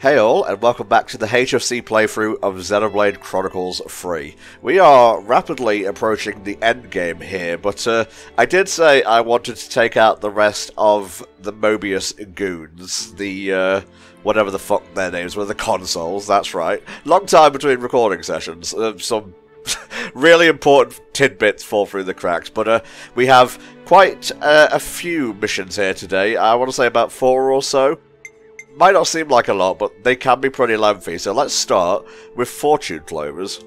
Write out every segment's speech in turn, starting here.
Hey all, and welcome back to the HFC playthrough of Xenoblade Chronicles 3. We are rapidly approaching the end game here, but I did say I wanted to take out the rest of the Mobius goons, the whatever the fuck their names were, the consoles, that's right. Long time between recording sessions, some really important tidbits fall through the cracks, but we have quite a few missions here today. I want to say about 4 or so. Might not seem like a lot, but they can be pretty lengthy, so let's start with Fortune Clovers.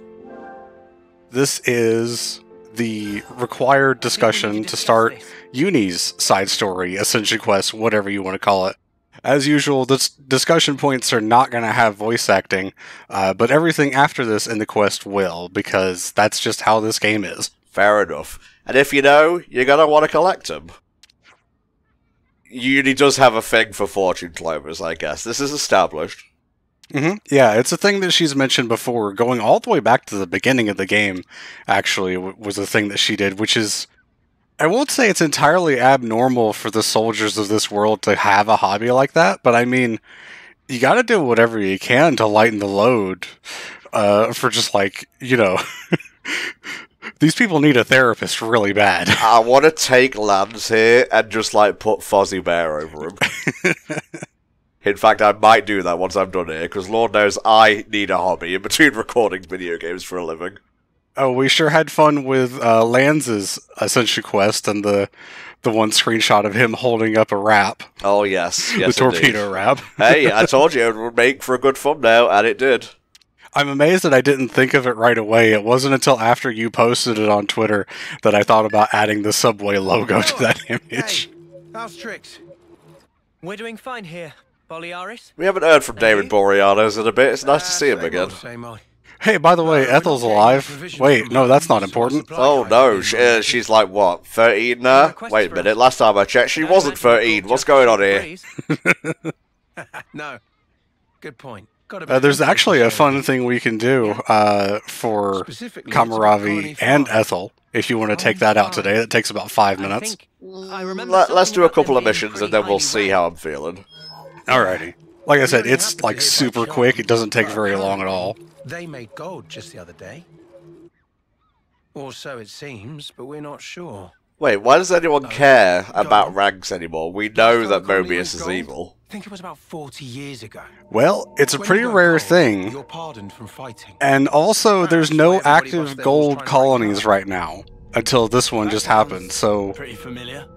This is the required discussion to start Uni's side story, Ascension Quest, whatever you want to call it. As usual, the discussion points are not going to have voice acting, but everything after this in the quest will, because that's just how this game is. Fair enough. And if you know, you're going to want to collect them. Uni does have a thing for Fortune Clovers, I guess. This is established. Yeah, it's a thing that she's mentioned before. Going all the way back to the beginning of the game, actually, was a thing that she did, which is... I won't say it's entirely abnormal for the soldiers of this world to have a hobby like that, but I mean, you gotta do whatever you can to lighten the load for just like, you know... These people need a therapist really bad. I want to take Lance here and just, like, put Fozzie Bear over him. In fact, I might do that once I'm done here, because Lord knows I need a hobby in between recording video games for a living. Oh, we sure had fun with Lanz's Ascension Quest and the one screenshot of him holding up a wrap. Oh, yes. The torpedo wrap. Hey, I told you it would make for a good thumbnail, and it did. I'm amazed that I didn't think of it right away. It wasn't until after you posted it on Twitter that I thought about adding the Subway logo to that image. Hey, how's tricks? We're doing fine here, Borealis. We haven't heard from David Borealis in a bit. It's nice to see him again. Hey, by the way, Ethel's alive. Wait, no, that's not important. Oh no, she's like what, 13 now? Wait a minute, last time I checked she wasn't 13. What's going on here? No. Good point. There's actually a fun thing we can do for Kamaravi and Ethel, if you want to take that out today. That takes about 5 minutes. Let's do a couple of missions and then we'll see how I'm feeling. Alrighty. Like I said, it's like super quick. It doesn't take very long at all. They made gold just the other day. Or so it seems, but we're not sure. Wait, why does anyone care about ranks anymore? We know that Mobius is evil. I think it was about 40 years ago. Well, it's a pretty rare thing. You're pardoned from fighting. And also, there's no active gold colonies right now, until this one just happened, so... Pretty familiar.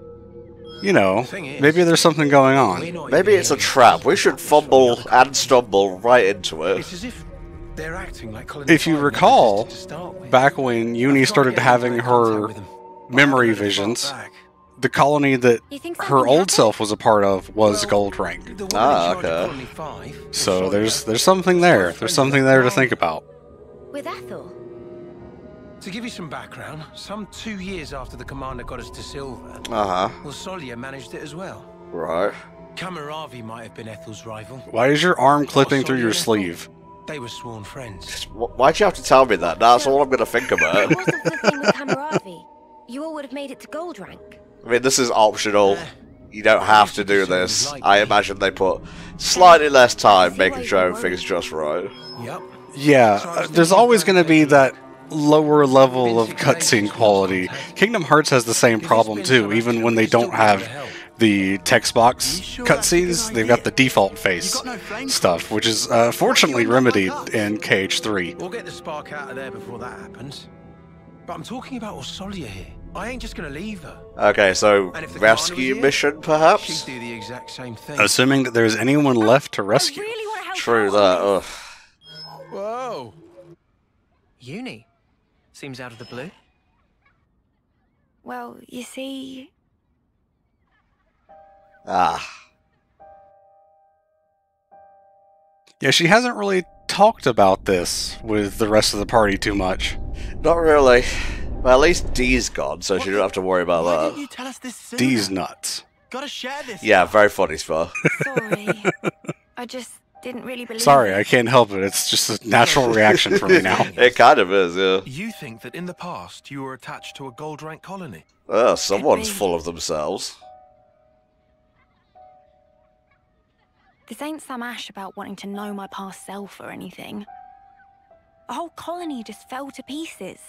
You know, maybe there's something going on. Maybe it's a trap. We should fumble and stumble right into it. It's as if they're acting like if you recall, back when Uni started having her memory visions, the colony that her old self was a part of was Gold Rank. Ah, okay. So there's something there. There's something there to think about. With Ethel? To give you some background, some 2 years after the commander got us to silver, Solia managed it as well. Right. Kamaravi might have been Ethel's rival. Why is your arm clipping through your sleeve? They were sworn friends. Why'd you have to tell me that? That's all I'm going to think about. What was the thing with Kamaravi? You all would have made it to gold rank. I mean, this is optional. You don't have to do this. I imagine they put slightly less time making sure everything's just right. Yep. Yeah, there's always going to be that lower level of cutscene quality. Kingdom Hearts has the same problem too, even when they don't have the text box cutscenes, they've got the default face stuff, which is fortunately remedied in KH3. We'll get the spark out of there before that happens. But I'm talking about Solia here. I ain't just gonna leave her. Okay, so rescue mission, perhaps? She'd do the exact same thing. Assuming that there's anyone left to rescue. True that, ugh. Whoa. Uni. Seems out of the blue. Well, you see... Ah. Yeah, she hasn't really talked about this with the rest of the party too much. Not really. Well, at least Dee's gone, so she don't have to worry about that. Didn't you tell us this sooner? Dee's nuts. Gotta share this. Yeah, very funny, Spar. Sorry. I just didn't really believe Sorry, I can't help it. It's just a natural reaction for me now. It kind of is, yeah. You think that in the past you were attached to a gold rank colony? Someone's full of themselves. This ain't some ash about wanting to know my past self or anything. A whole colony just fell to pieces.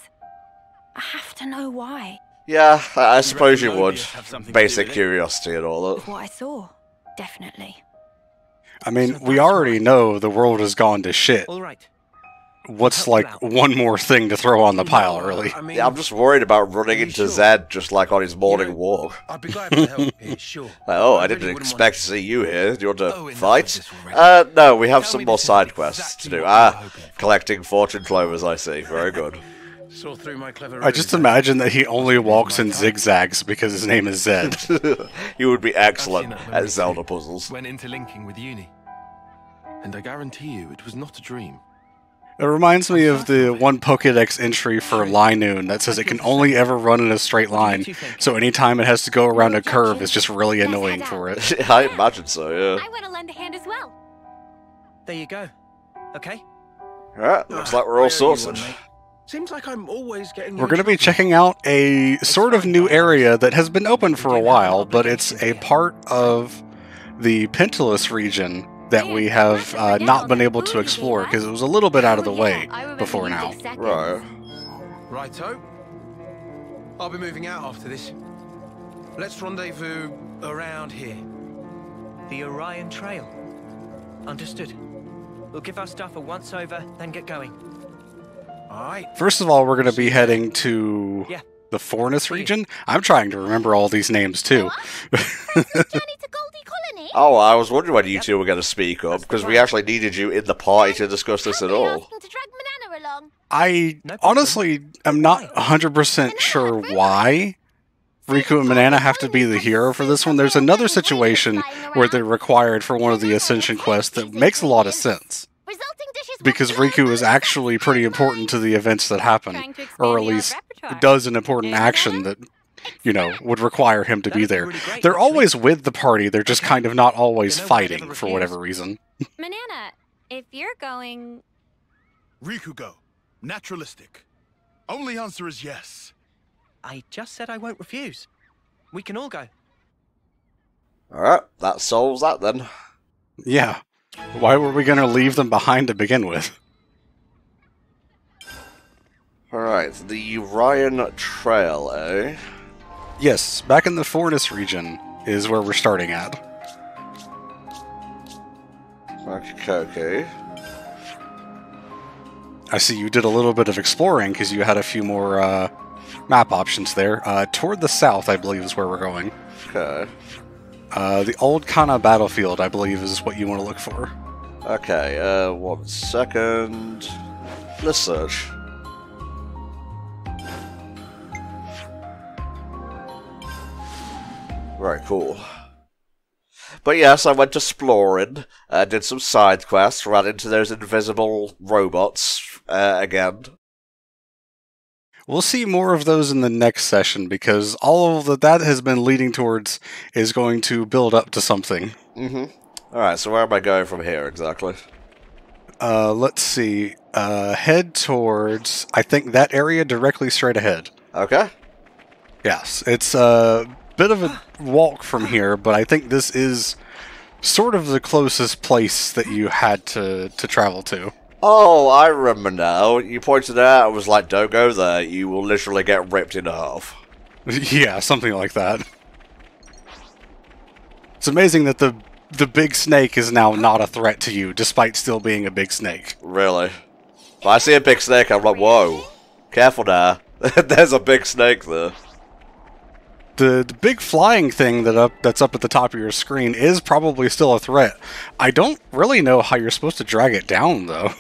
I have to know why. Yeah, I suppose you would. Basic curiosity and all that. What I saw, definitely. I mean, we already know the world has gone to shit. All right. What's like one more thing to throw on the pile, really? I mean, Yeah, I'm just worried about running into Zed just like on his morning walk. I'd be glad to help here, sure. Like, oh, I really didn't wouldn't expect to want see you here. Do you want to Oh, enough of fight? this already. No, we have Tell some me more this is side quests to exactly do. what you were hoping for. Collecting fortune clovers, I see. Very good. Saw through my clever I just ruse. imagine that he only walks in zigzags because his name is Zed. You would be excellent I've seen that at movie Zelda too. puzzles. When interlinking with Uni. And I guarantee you, it was not a dream. It reminds me of the one Pokédex entry for Linoon that says it can only ever run in a straight line, so anytime it has to go around a curve, it's just really annoying for it. I imagine so, yeah. I want to lend a hand as well. There you go. Okay. Alright, looks like we're all sorted. Seems like I'm always getting. We're going to be checking out a sort of new area that has been open for a while, but it's a part of the Pentalus region that we have not been able to explore because it was a little bit out of the way before now. Right. Righto. I'll be moving out after this. Let's rendezvous around here. The Orion Trail. Understood. We'll give our stuff a once-over, then get going. Alright. First of all, we're going to be heading to Yeah. the Fornus region. I'm trying to remember all these names too. Journey to Goldie Colony? Oh, I was wondering when you two were going to speak up, because we actually needed you in the party to discuss this at all. Asking to drag Manana along. I No problem. honestly am not 100% sure why Riku and Manana have to be the hero for this one. There's another situation where they're required for one of the Ascension quests that makes a lot of sense. Resulting dishes Because Riku is actually pretty important to the events that happen, or at least does an important action that, you know, would require him to be there. They're always with the party, they're just kind of not always fighting for whatever reason. Manana, if you're going... Rikugo, naturalistic. Only answer is yes. I just said I won't refuse. We can all go. Alright, that solves that then. Yeah. Why were we going to leave them behind to begin with? Alright, the Orion Trail, eh? Yes, back in the Fornus region is where we're starting at. Okay. I see you did a little bit of exploring because you had a few more map options there. Toward the south, I believe, is where we're going. Okay. The old Kana battlefield, I believe, is what you want to look for. Okay, 1 second. Let's search. Right, cool. But yes, I went exploring, did some side quests, ran into those invisible robots again. We'll see more of those in the next session because all of that has been leading towards is going to build up to something. Alright, so where am I going from here exactly? Let's see. Head towards, I think, that area directly straight ahead. Okay. Yes, it's a bit of a walk from here, but I think this is sort of the closest place that you had to travel to. Oh, I remember now. You pointed out, I was like, don't go there, you will literally get ripped in half. Yeah, something like that. It's amazing that the big snake is now not a threat to you, despite still being a big snake. Really? If I see a big snake, I'm like, whoa. Careful now. There's a big snake there. The big flying thing that's up at the top of your screen is probably still a threat. I don't really know how you're supposed to drag it down, though.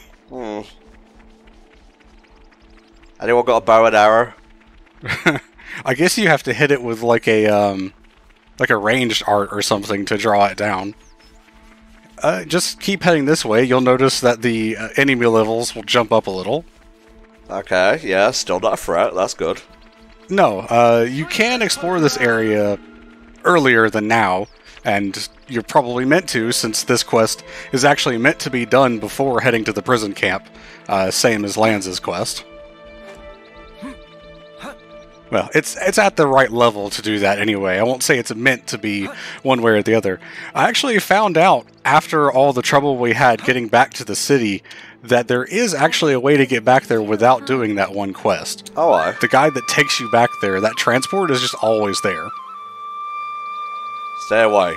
Anyone got a bow and arrow? I guess you have to hit it with like a ranged art or something to draw it down. Just keep heading this way. You'll notice that the enemy levels will jump up a little. Okay, yeah, still not a threat. That's good. No, you can explore this area earlier than now, and you're probably meant to, since this quest is actually meant to be done before heading to the prison camp, same as Lance's quest. Well, it's at the right level to do that anyway. I won't say it's meant to be one way or the other. I actually found out after all the trouble we had getting back to the city that there is actually a way to get back there without doing that one quest. Oh, aye. The guy that takes you back there, that transport is just always there. Stay away.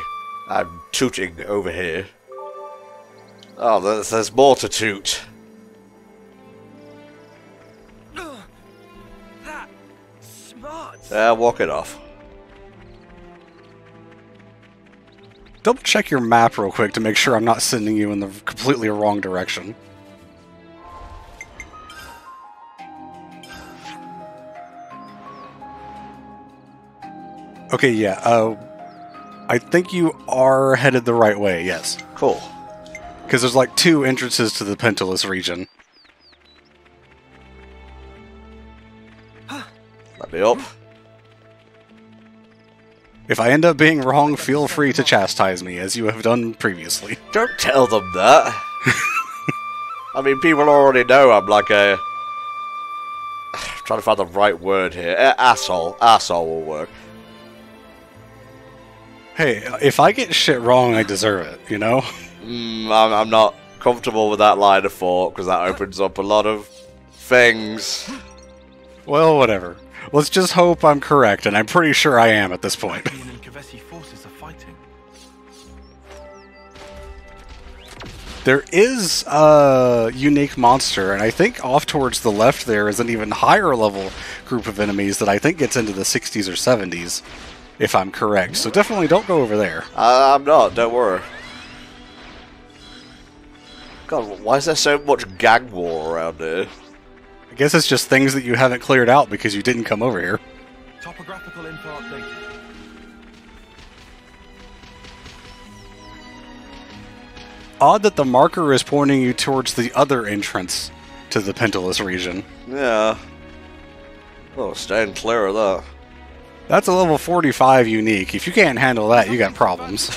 I'm tooting over here. Oh, there's more to toot. That smart. Walk it off. Double check your map real quick to make sure I'm not sending you in the completely wrong direction. Okay, yeah, I think you are headed the right way, yes. Cool. Because there's like 2 entrances to the Pentalus region. Let me up. If I end up being wrong, feel free to chastise me, as you have done previously. Don't tell them that. I mean, people already know I'm like a... I'm trying to find the right word here. Asshole. Asshole will work. Hey, if I get shit wrong, I deserve it, you know? I'm not comfortable with that line of thought, because that opens up a lot of things. Well, whatever. Let's just hope I'm correct, and I'm pretty sure I am at this point. Ian and Kavesi forces are fighting. There is a unique monster, and I think off towards the left there is an even higher level group of enemies that I think gets into the 60s or 70s, if I'm correct. So definitely don't go over there. I'm not, don't worry. God, why is there so much gang war around here? I guess it's just things that you haven't cleared out because you didn't come over here. Topographical info updated. Odd that the marker is pointing you towards the other entrance to the Pentalus region. Yeah. Oh, staying clear of that. That's a level 45 unique. If you can't handle that, you got problems.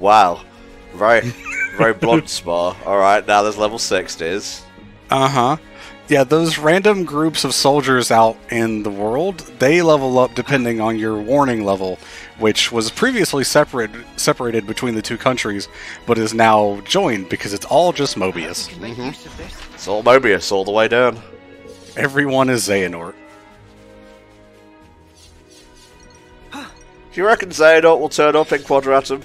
Wow. Very, very blunt spar. Alright, now there's level 60s. Uh-huh. Yeah, those random groups of soldiers out in the world, they level up depending on your warning level, which was previously separated between the 2 countries, but is now joined because it's all just Mobius. It's all Mobius all the way down. Everyone is Xehanort. Do you reckon Xehanort will turn up in Quadratum?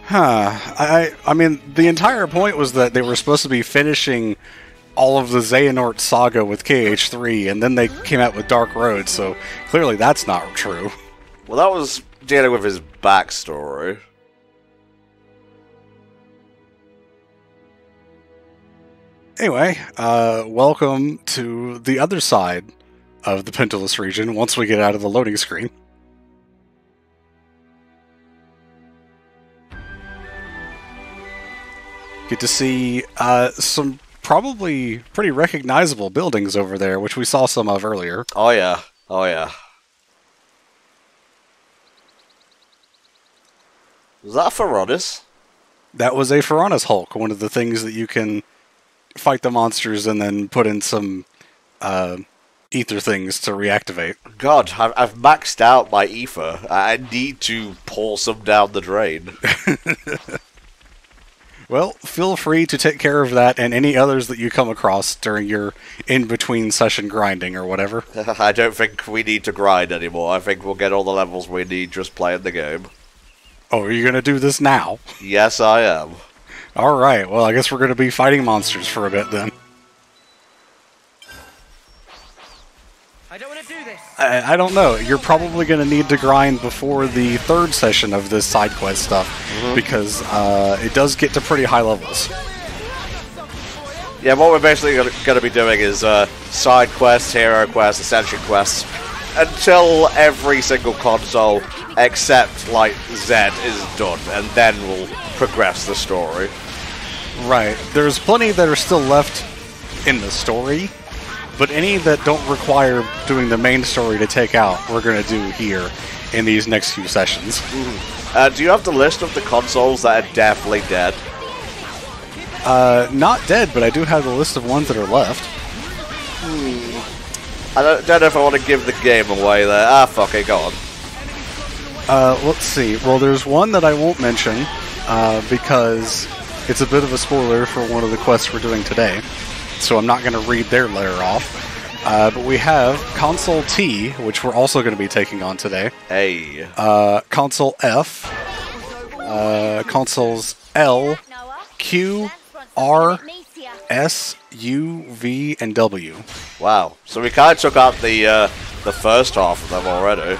Huh. I mean, the entire point was that they were supposed to be finishing all of the Xehanort saga with KH3, and then they came out with Dark Road, so clearly that's not true. Well, that was dealing with his backstory. Anyway, welcome to the other side of the Pentalus region once we get out of the loading screen. Get to see some probably pretty recognizable buildings over there, which we saw some of earlier. Oh yeah, oh yeah. Was that a Ferronis? That was a Ferronis Hulk, one of the things that you can fight the monsters and then put in some ether things to reactivate. God, I've maxed out my ether. I need to pour some down the drain. Well, feel free to take care of that and any others that you come across during your in-between session grinding or whatever. I don't think we need to grind anymore. I think we'll get all the levels we need just playing the game. Oh, are you going to do this now? Yes, I am. Alright, well, I guess we're going to be fighting monsters for a bit then. I don't want to do this. I don't know. You're probably going to need to grind before the 3rd session of this side quest stuff, because it does get to pretty high levels. Yeah, what we're basically going to be doing is side quests, hero quests, ascension quests, until every single console except like Z is done, and then we'll progress the story. Right. There's plenty that are still left in the story, but any that don't require doing the main story to take out, we're going to do here in these next few sessions. Do you have the list of the consoles that are definitely dead? Not dead, but I do have the list of ones that are left. I don't know if I want to give the game away there. Ah, fuck it, go on. Let's see. Well, there's one that I won't mention because it's a bit of a spoiler for one of the quests we're doing today. So I'm not going to read their letter off. But we have Console T, which we're also going to be taking on today. Hey. Console F. Consoles L, Q, R, S, U, V, and W. Wow. So we kind of took out the first half of them already.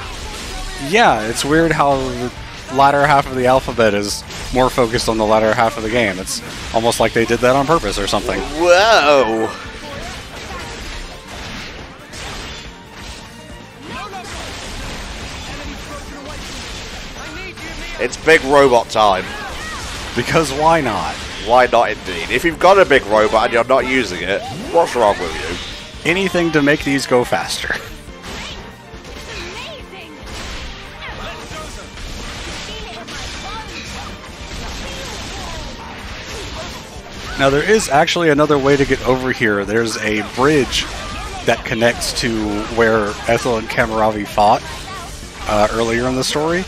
Yeah, it's weird how the latter half of the alphabet is more focused on the latter half of the game. It's almost like they did that on purpose or something. Whoa! It's big robot time. Because why not? Why not indeed? If you've got a big robot and you're not using it, what's wrong with you? Anything to make these go faster. Now there is actually another way to get over here. There's a bridge that connects to where Ethel and Kamaravi fought earlier in the story.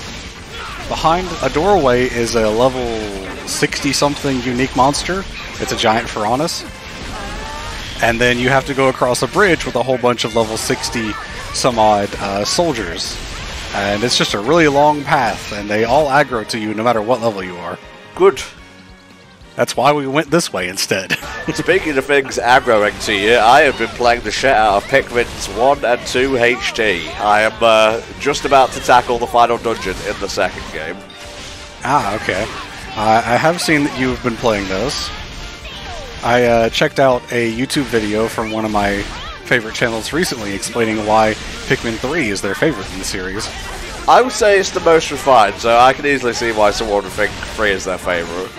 Behind a doorway is a level 60-something unique monster. It's a giant Piranhas. And then you have to go across a bridge with a whole bunch of level 60-some-odd soldiers. And it's just a really long path, and they all aggro to you no matter what level you are. Good. That's why we went this way instead. Speaking of things aggroing to you, I have been playing the shit out of Pikmin's 1 and 2 HT. I am just about to tackle the final dungeon in the second game. Ah, okay. I have seen that you've been playing those. I checked out a YouTube video from one of my favorite channels recently explaining why Pikmin 3 is their favorite in the series. I would say it's the most refined, so I can easily see why someone would think 3 is their favorite.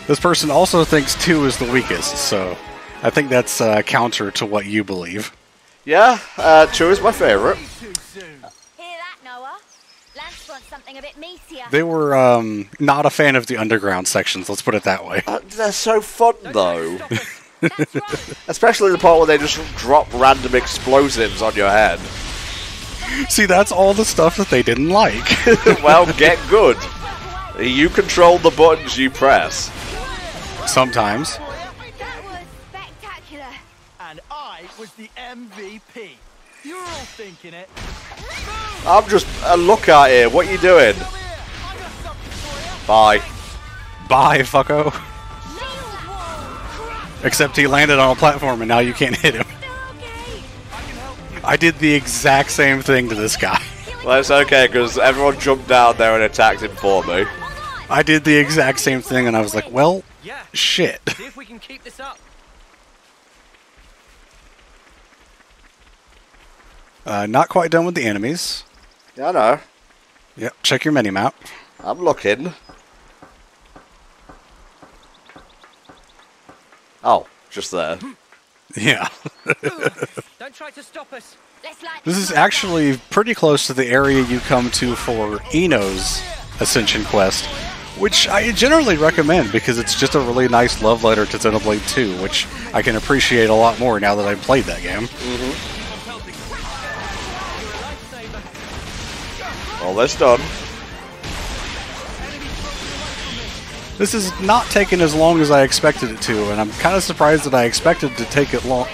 This person also thinks 2 is the weakest, so I think that's counter to what you believe. Yeah, 2 is my favorite. Hear that, Noah? Lance wants something a bit meatier. They were not a fan of the underground sections, let's put it that way. They're so fun, though. That's right. Especially the part where they just drop random explosives on your head. See, that's all the stuff that they didn't like. Well, get good. You control the buttons you press. Sometimes. That was spectacular. And I was the MVP. You're all thinking it. I'm just a lookout here. What are you doing? Bye. Bye, fucko. Except he landed on a platform and now you can't hit him. I did the exact same thing to this guy. Well, it's okay, because everyone jumped down there and attacked him for me. I did the exact same thing and I was like, well, shit. See if we can keep this up. Not quite done with the enemies. Yeah, I know. Yep, check your mini-map. I'm looking. Oh, just there. Yeah. Don't try to stop us. This is actually pretty close to the area you come to for Eno's Ascension quest, which I generally recommend because it's just a really nice love letter to Xenoblade 2, which I can appreciate a lot more now that I've played that game. All this done. This is not taking as long as I expected it to, and I'm kind of surprised that I expected it to take it long.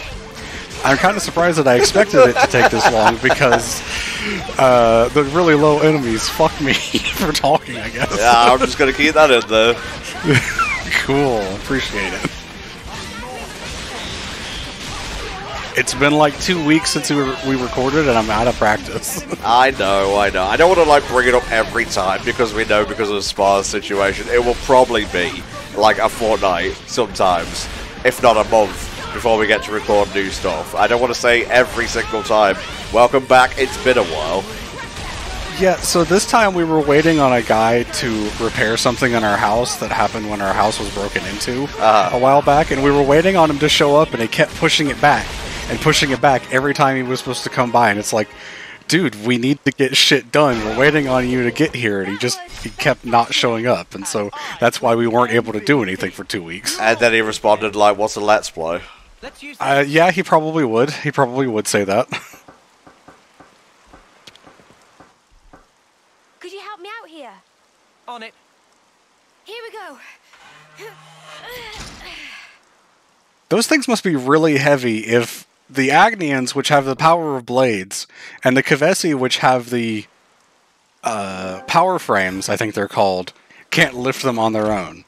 I'm kind of surprised that I expected it to take this long because the really low enemies fuck me for talking, I guess. Yeah, I'm just going to keep that in there. Cool, appreciate it. It's been like 2 weeks since we recorded and I'm out of practice. I know. I don't want to like bring it up every time because we know because of the Spar's situation, it will probably be like a fortnight sometimes, if not a month, before we get to record new stuff. I don't want to say every single time, welcome back, it's been a while. Yeah, so this time we were waiting on a guy to repair something in our house that happened when our house was broken into a while back, and we were waiting on him to show up, and he kept pushing it back and pushing it back every time he was supposed to come by, and it's like, dude, we need to get shit done. We're waiting on you to get here, and he kept not showing up, and so that's why we weren't able to do anything for 2 weeks. And then he responded like, what's a let's play? Let's use that. Yeah, he probably would. He probably would say that. Could you help me out here? On it. Here we go. Those things must be really heavy if the Agnians, which have the power of blades, and the Kavesi, which have the power frames, I think they're called, can't lift them on their own.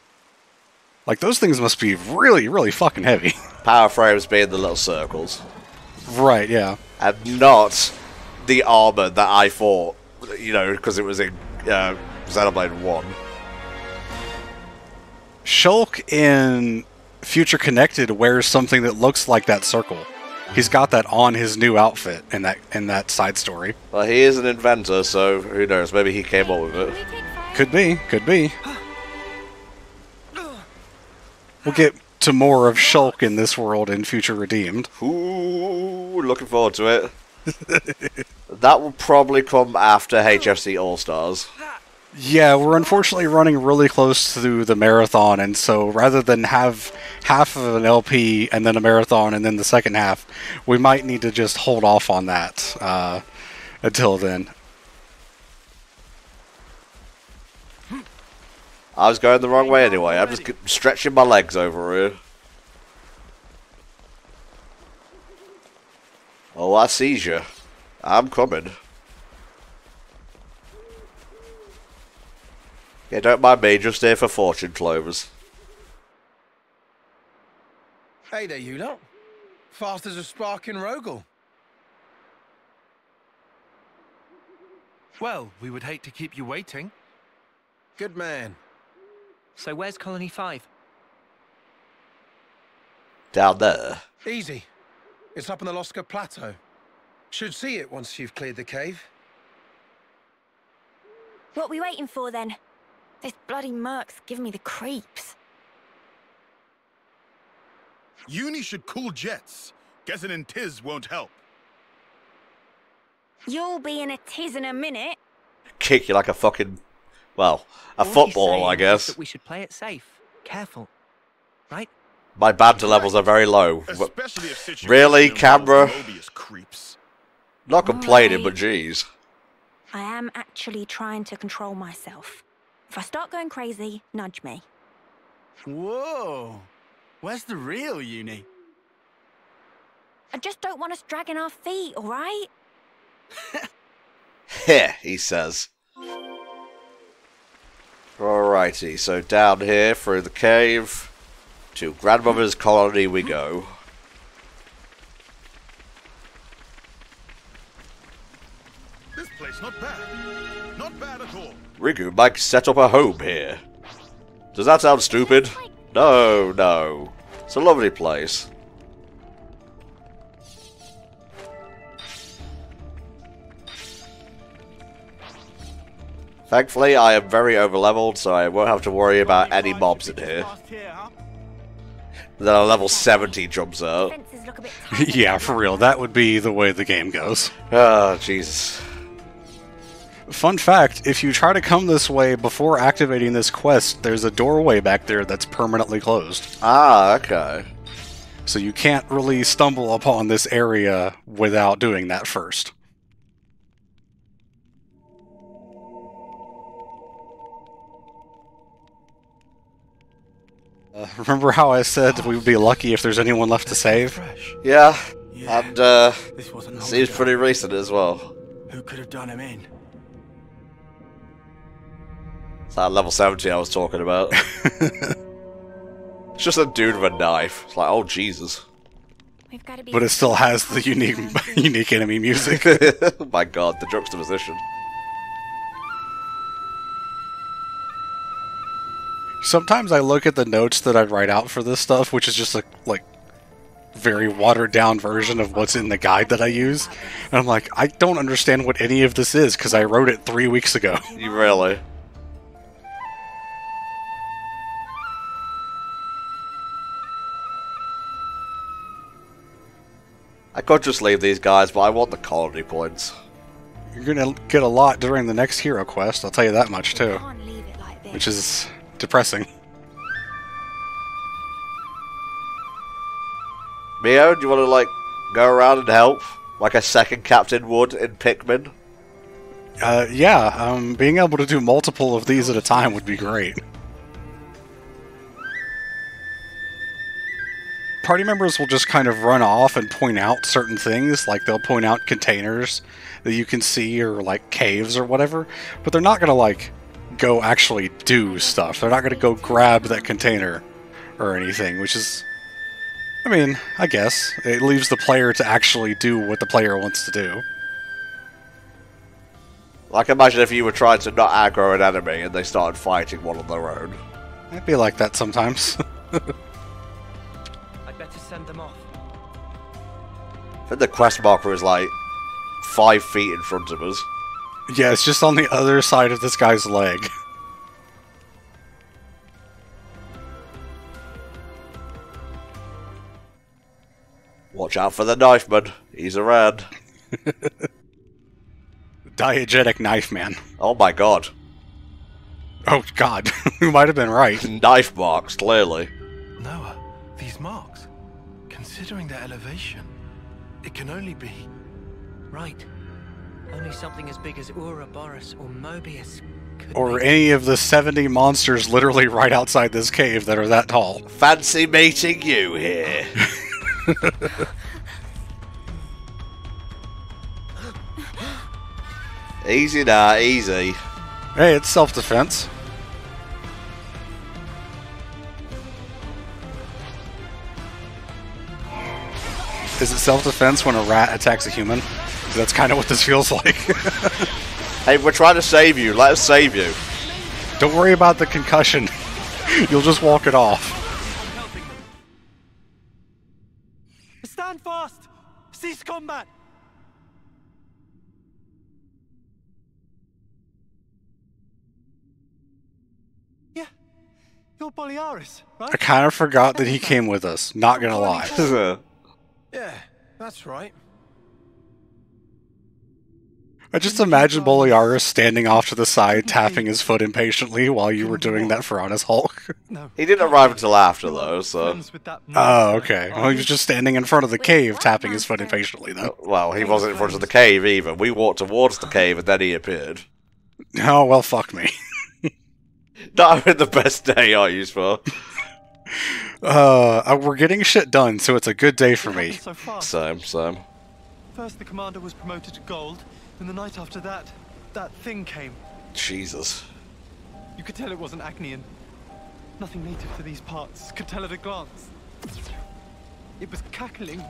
Like, those things must be really, really fucking heavy. Power frames being the little circles. Right, yeah. And not the armor that I thought, you know, because it was in Xenoblade 1. Shulk in Future Connected wears something that looks like that circle. He's got that on his new outfit in that side story. Well, he is an inventor, so who knows? Maybe he came up with it. Could be, could be. We'll get to more of Shulk in this world in Future Redeemed. Ooh, looking forward to it. That will probably come after HFC All-Stars. Yeah, we're unfortunately running really close to the marathon, and so rather than have half of an LP and then a marathon and then the second half, we might need to just hold off on that until then. I was going the wrong way anyway. I'm just stretching my legs over here. Oh, I sees you. I'm coming. Yeah, don't mind me, just here for fortune clovers. Hey there, you lot. Fast as a spark in Rogel. Well, we would hate to keep you waiting. Good man. So where's Colony 5? Down there. Easy. It's up on the Loska Plateau. Should see it once you've cleared the cave. What we waiting for then? This bloody merc's giving me the creeps. Uni should cool jets. Guessing in Tiz won't help. You'll be in a tiz in a minute. Kick you like a fucking, well, a All he's football, saying I is guess. that we should play it safe. Careful. Right? My banter levels are very low. Especially if situation Really, involves camera? Mobius creeps. Not complaining, Alright. but geez. I am actually trying to control myself. If I start going crazy, nudge me. Whoa. Where's the real Uni? I just don't want us dragging our feet, all right? Heh, he says. Alrighty, so down here through the cave to Grandmother's colony we go. This place not bad. Not bad at all. Riku might set up a home here. Does that sound stupid? No, no. It's a lovely place. Thankfully, I am very overleveled, so I won't have to worry about any mobs in here. Then a level 70 jumps out. Fences look a bit tight. Yeah, for real, that would be the way the game goes. Oh, Jesus. Fun fact, if you try to come this way before activating this quest, there's a doorway back there that's permanently closed. Ah, okay. So you can't really stumble upon this area without doing that first. Remember how I said we would be lucky if there's anyone left to save? Yeah, and This wasn't long seems ago. pretty recent as well. Who could have done him in? It's that level 70 I was talking about. It's just a dude with a knife. It's like, oh, Jesus. We've got to be But it still has the unique enemy music. Oh my god, the juxtaposition. Sometimes I look at the notes that I write out for this stuff, which is just a like very watered down version of what's in the guide that I use, and I'm like, I don't understand what any of this is because I wrote it 3 weeks ago. You really? I could just leave these guys, but I want the colony points. You're gonna get a lot during the next hero quest, I'll tell you that much too, Can't leave it like this. which is depressing. Mio, do you want to, like, go around and help? Like a second captain would in Pikmin? Yeah, being able to do multiple of these at a time would be great. Party members will just kind of run off and point out certain things, like they'll point out containers that you can see, or like caves or whatever, but they're not gonna like go actually do stuff. They're not gonna go grab that container or anything, which is, I mean, I guess it leaves the player to actually do what the player wants to do. Like, imagine if you were trying to not aggro an enemy and they started fighting one on their own. It'd be like that sometimes. I'd better send them off. I think the quest marker is like 5 feet in front of us. Yeah, it's just on the other side of this guy's leg. Watch out for the knife man. He's around. Diegetic knife man. Oh my god. Oh god, we might have been right. Knife marks, clearly. Noah, these marks, considering their elevation, it can only be... Right. Only something as big as Ouroboros or Mobius could Or make any of the 70 monsters literally right outside this cave that are that tall. Fancy meeting you here. Easy now, easy. Hey, it's self-defense. Is it self-defense when a rat attacks a human? 'Cause that's kind of what this feels like. Hey, we're trying to save you. Let us save you. Don't worry about the concussion. You'll just walk it off. Stand fast! Cease combat! Yeah, you're Boliaris, I right? kind of forgot that he came with us, not gonna lie. Yeah, that's right. I just imagine Boliaris standing off to the side, tapping his foot impatiently while you were doing that for Honest Hulk. No. He didn't arrive until after, though, so... Friends with that Oh, monster, okay. are Well, he you? was just standing in front of the cave, tapping his foot impatiently, though. Well, he wasn't in front of the cave, either. We walked towards the cave, and then he appeared. Oh, well, fuck me. Not having the best day, are you, Spur? We're getting shit done, so it's a good day for It me. happened so fast. Same. First, the commander was promoted to gold, and the night after that, that thing came. Jesus. You could tell it wasn't Acnean. Nothing native to these parts. Could tell at a glance. It was cackling,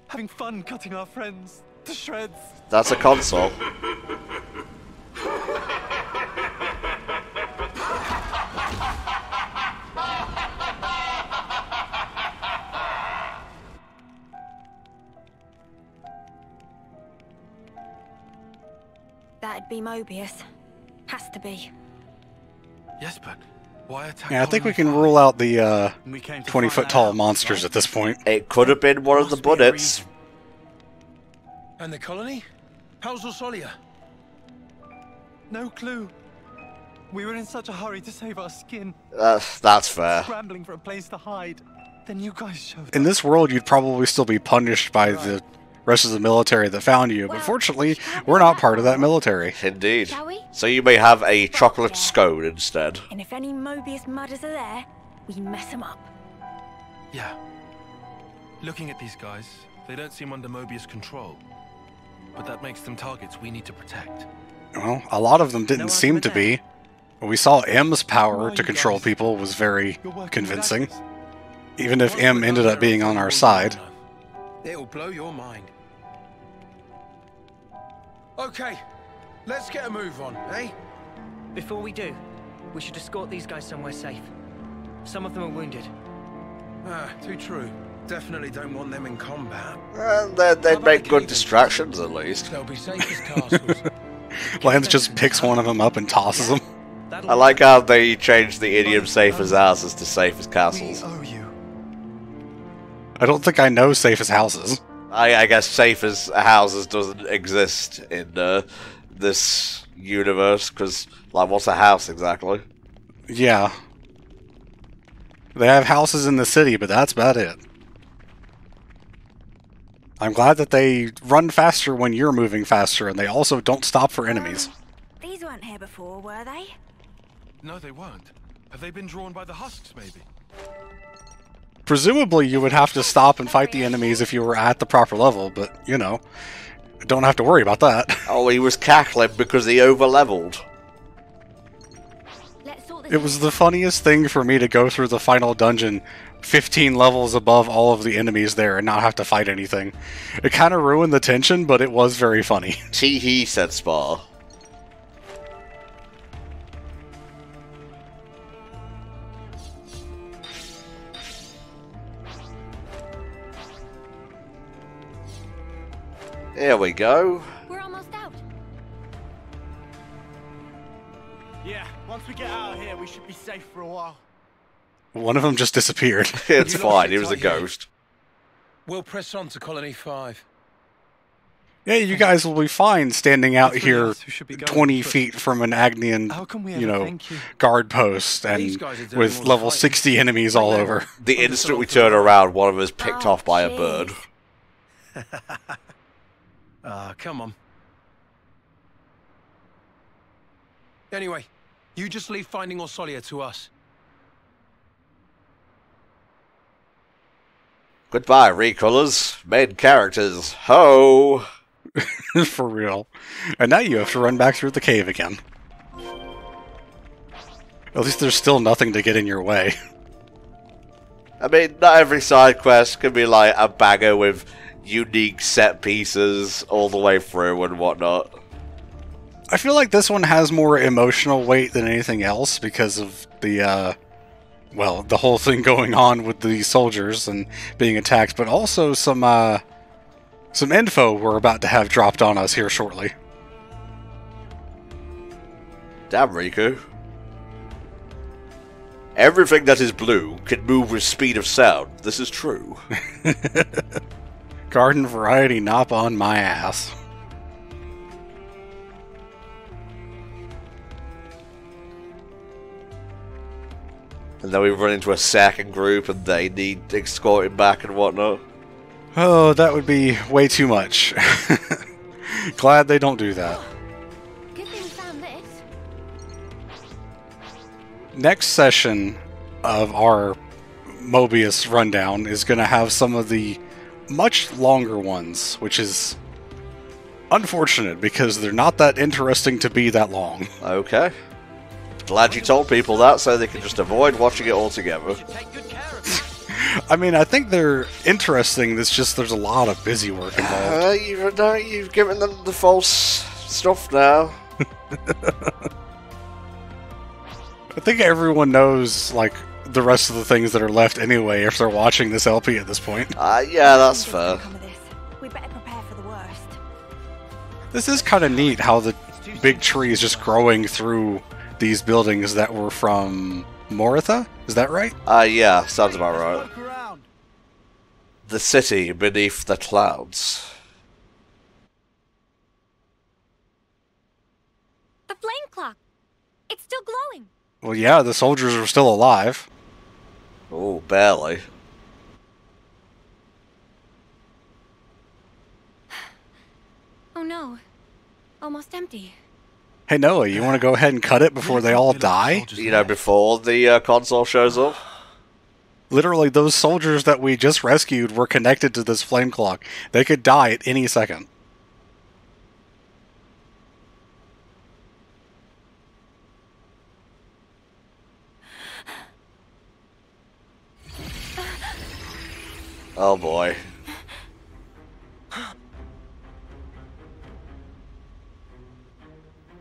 having fun cutting our friends to shreds. That's a console. That'd be Mobius. Has to be. Yes, but why attack... Yeah, I think we Colony can 5? rule out the We came to 20-foot find tall out, monsters right? at this point. It could have been one of the Must be a bullets. And the colony? How's Orsolia? No clue. We were in such a hurry to save our skin, That's fair. scrambling for a place to hide. Then you guys showed In up. this world, you'd probably still be punished by the rest of the military that found you, but Well, fortunately, shall we're we not have part of that one? military. Indeed. Shall we? So you may have a chocolate scone instead. And if any Mobius mudders are there, we mess them up. Yeah. Looking at these guys, they don't seem under Mobius control. But that makes them targets we need to protect. Well, a lot of them didn't No seem to argument be. We saw M's Who power are to you control guys? people was very You're working with convincing, actors. even if M ended up being on our side. It'll blow your mind. Okay, let's get a move on, eh? Before we do, we should escort these guys somewhere safe. Some of them are wounded. Ah, too true. Definitely don't want them in combat. And they'd make good distractions, at least. They'll be safe as castles. Lance just picks one of them up and tosses them. That'll I like how they changed the idiom safe as houses to safe as We castles. owe you. I don't think I know safe as houses. I guess safe as houses doesn't exist in this universe, because, like, what's a house exactly? Yeah. They have houses in the city, but that's about it. I'm glad that they run faster when you're moving faster, and they also don't stop for enemies. These weren't here before, were they? No, they weren't. Have they been drawn by the husks, maybe? Presumably, you would have to stop and fight the enemies if you were at the proper level, but, you know, don't have to worry about that. Oh, he was cackling because he over-leveled. It was the funniest thing for me to go through the final dungeon 15 levels above all of the enemies there and not have to fight anything. It kind of ruined the tension, but it was very funny. Tee-hee, said Spar. Here we go. We're almost out. Yeah, once we get out of here, we should be safe for a while. One of them just disappeared. It's fine, he was a ghost. We'll press on to Colony 5. Yeah, you guys will be fine standing out here 20 feet from an Agnian, you know, guard post and with level 60 enemies all over. The instant we turn around, one of us picked off by a bird. Come on. Anyway, you just leave finding Orsolia to us. Goodbye, recolors. Main characters. Ho! For real. And now you have to run back through the cave again. At least there's still nothing to get in your way. I mean, not every side quest can be like a bagger with unique set pieces all the way through and whatnot. I feel like this one has more emotional weight than anything else because of the, well, the whole thing going on with the soldiers and being attacked, but also some info we're about to have dropped on us here shortly. Damn, Riku. Everything that is blue can move with speed of sound. This is true. Garden variety nop on my ass. And then we run into a second group and they need escorting back and whatnot. Oh, that would be way too much. Glad they don't do that. Good thing we found this. Next session of our Mobius rundown is going to have some of the much longer ones, which is unfortunate because they're not that interesting to be that long. Okay. Glad you told people that so they can just avoid watching it altogether. I mean, I think they're interesting, it's just there's a lot of busy work involved. You've given them the false stuff now. I think everyone knows, like, the rest of the things that are left anyway if they're watching this LP at this point. Yeah, that's fair. We better prepare for the worst. This is kind of neat how the big tree is just growing through these buildings that were from Moritha? Is that right? Yeah, sounds about right. The city beneath the clouds. The flame clock! It's still glowing! Well, yeah, the soldiers are still alive. Oh, barely. Oh no. Almost empty. Hey, Noah, you want to go ahead and cut it before they all die? You know, before the console shows up? Literally, those soldiers that we just rescued were connected to this flame clock. They could die at any second. Oh boy.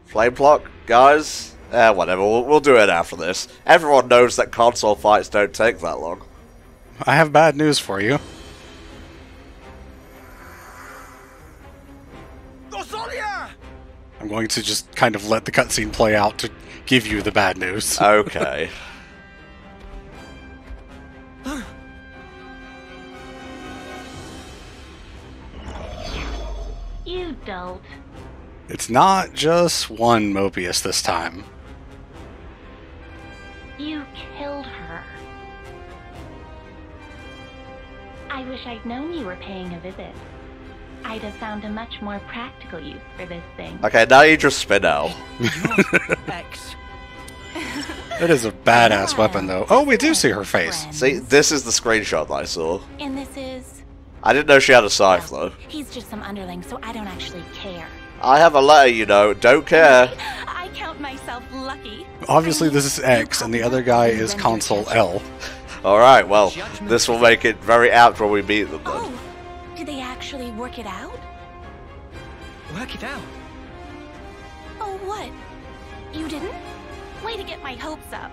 Flame clock, guys? Whatever, we'll do it after this. Everyone knows that console fights don't take that long. I have bad news for you. I'm going to just kind of let the cutscene play out to give you the bad news. Okay. You don't. It's not just one Mobius this time. You killed her. I wish I'd known you were paying a visit. I'd have found a much more practical use for this thing. Okay, now you just spin out. X. It is a badass weapon, though. Oh, we do see her face. See, this is the screenshot that I saw. And this is... I didn't know she had a scythe, though. He's just some underling, so I don't actually care. I have a letter, you know. Don't care. I count myself lucky. Obviously, this is X, and the other guy is Console L. Alright, well, this will make it very apt when we meet them, then. Oh, did they actually work it out? Work it out? Oh, what? You didn't? Way to get my hopes up.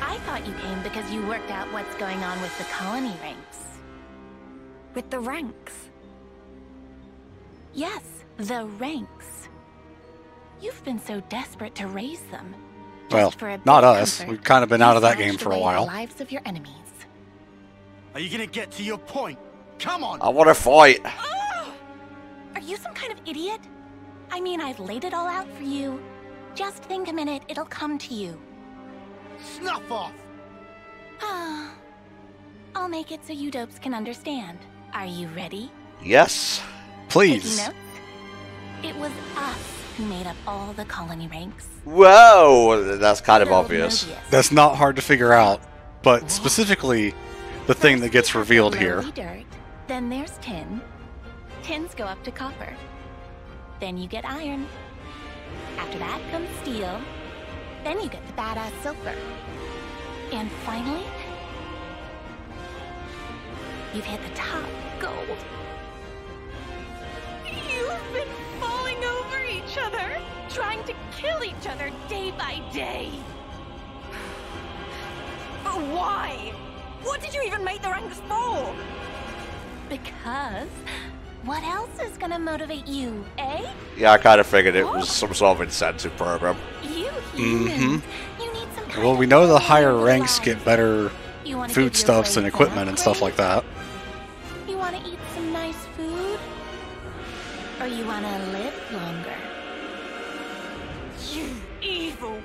I thought you came because you worked out what's going on with the colony ranks. With the ranks? Yes, the ranks. You've been so desperate to raise them. Well, not us. We've kind of been out of that game for a while. The lives of your enemies. Are you gonna get to your point? Come on! I want to fight. Are you some kind of idiot? I mean, I've laid it all out for you. Just think a minute, it'll come to you. Snuff off! I'll make it so you dopes can understand. Are you ready? Yes. Please. Taking notes? It was us who made up all the colony ranks. Whoa, that's kind of obvious. That's not hard to figure out, but specifically the thing that gets revealed here. Dirt, then there's tin. Tins go up to copper. Then you get iron. After that comes steel. Then you get the badass silver. And finally, you've hit the top, gold. You've been falling over each other, trying to kill each other day by day. But why? What did you even make the ranks for? Because what else is gonna motivate you, eh? Yeah, I kind of figured it was some sort of incentive program. You humans, you need some kind Well, we of know the goal higher in your ranks life. get better You wanna give your foodstuffs and brains equipment an and stuff like upgrade? that. You wanna eat some nice food? Or you wanna live longer? You evil!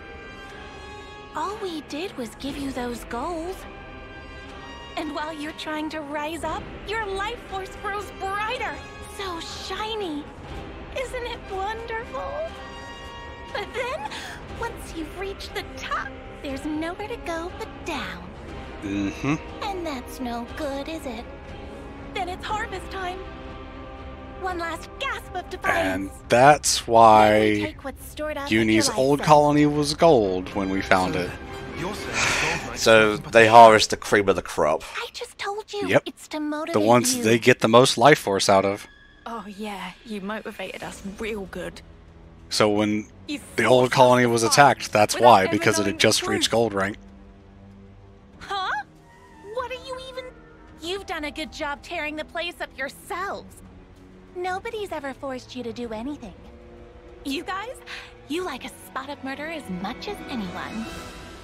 All we did was give you those goals. And while you're trying to rise up, your life force grows brighter. So shiny. Isn't it wonderful? But then, once you've reached the top, there's nowhere to go but down. Mm-hmm. And that's no good, is it? Then it's harvest time. One last gasp of defiance. And that's why Take what's stored up in Uni's your old life colony was gold when we found it. You're saying the gold mines So nothing but they the- harvest the cream of the crop. I just told you. Yep. It's to motivate The ones you. they get the most life force out of. Oh yeah, you motivated us real good. So when You the old forced colony us to was fight attacked, that's without why, ever because it knowing had the just truth. reached gold rank. Huh? What are you even... You've done a good job tearing the place up yourselves. Nobody's ever forced you to do anything. You guys, you like a spot of murder as much as anyone.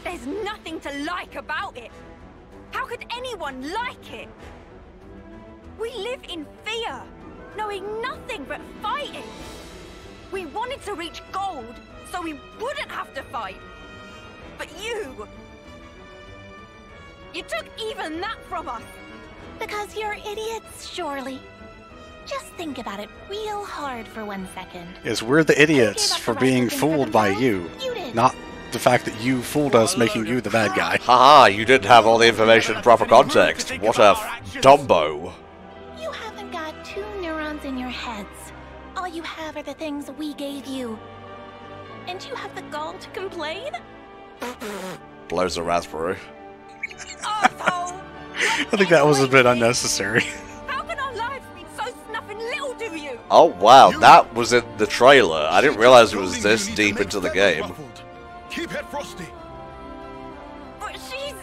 There's nothing to like about it. How could anyone like it? We live in fear, knowing nothing but fighting. We wanted to reach gold, so we wouldn't have to fight. But you took even that from us. Because you're idiots, surely. Just think about it real hard for 1 second. Is we're the idiots up the for right being to think for fooled by themselves? you, You did. not the fact that you fooled us making you the bad guy. Haha, you didn't have all the information in proper context. What a dumbo. You haven't got 2 neurons in your heads. All you have are the things we gave you. And you have the gall to complain? Blows the raspberry. Arsehole! I think that was a bit unnecessary. How can our lives be so snuffing little to you? Oh wow, that was in the trailer. I didn't realize it was this deep into the game. Keep it frosty. But she's...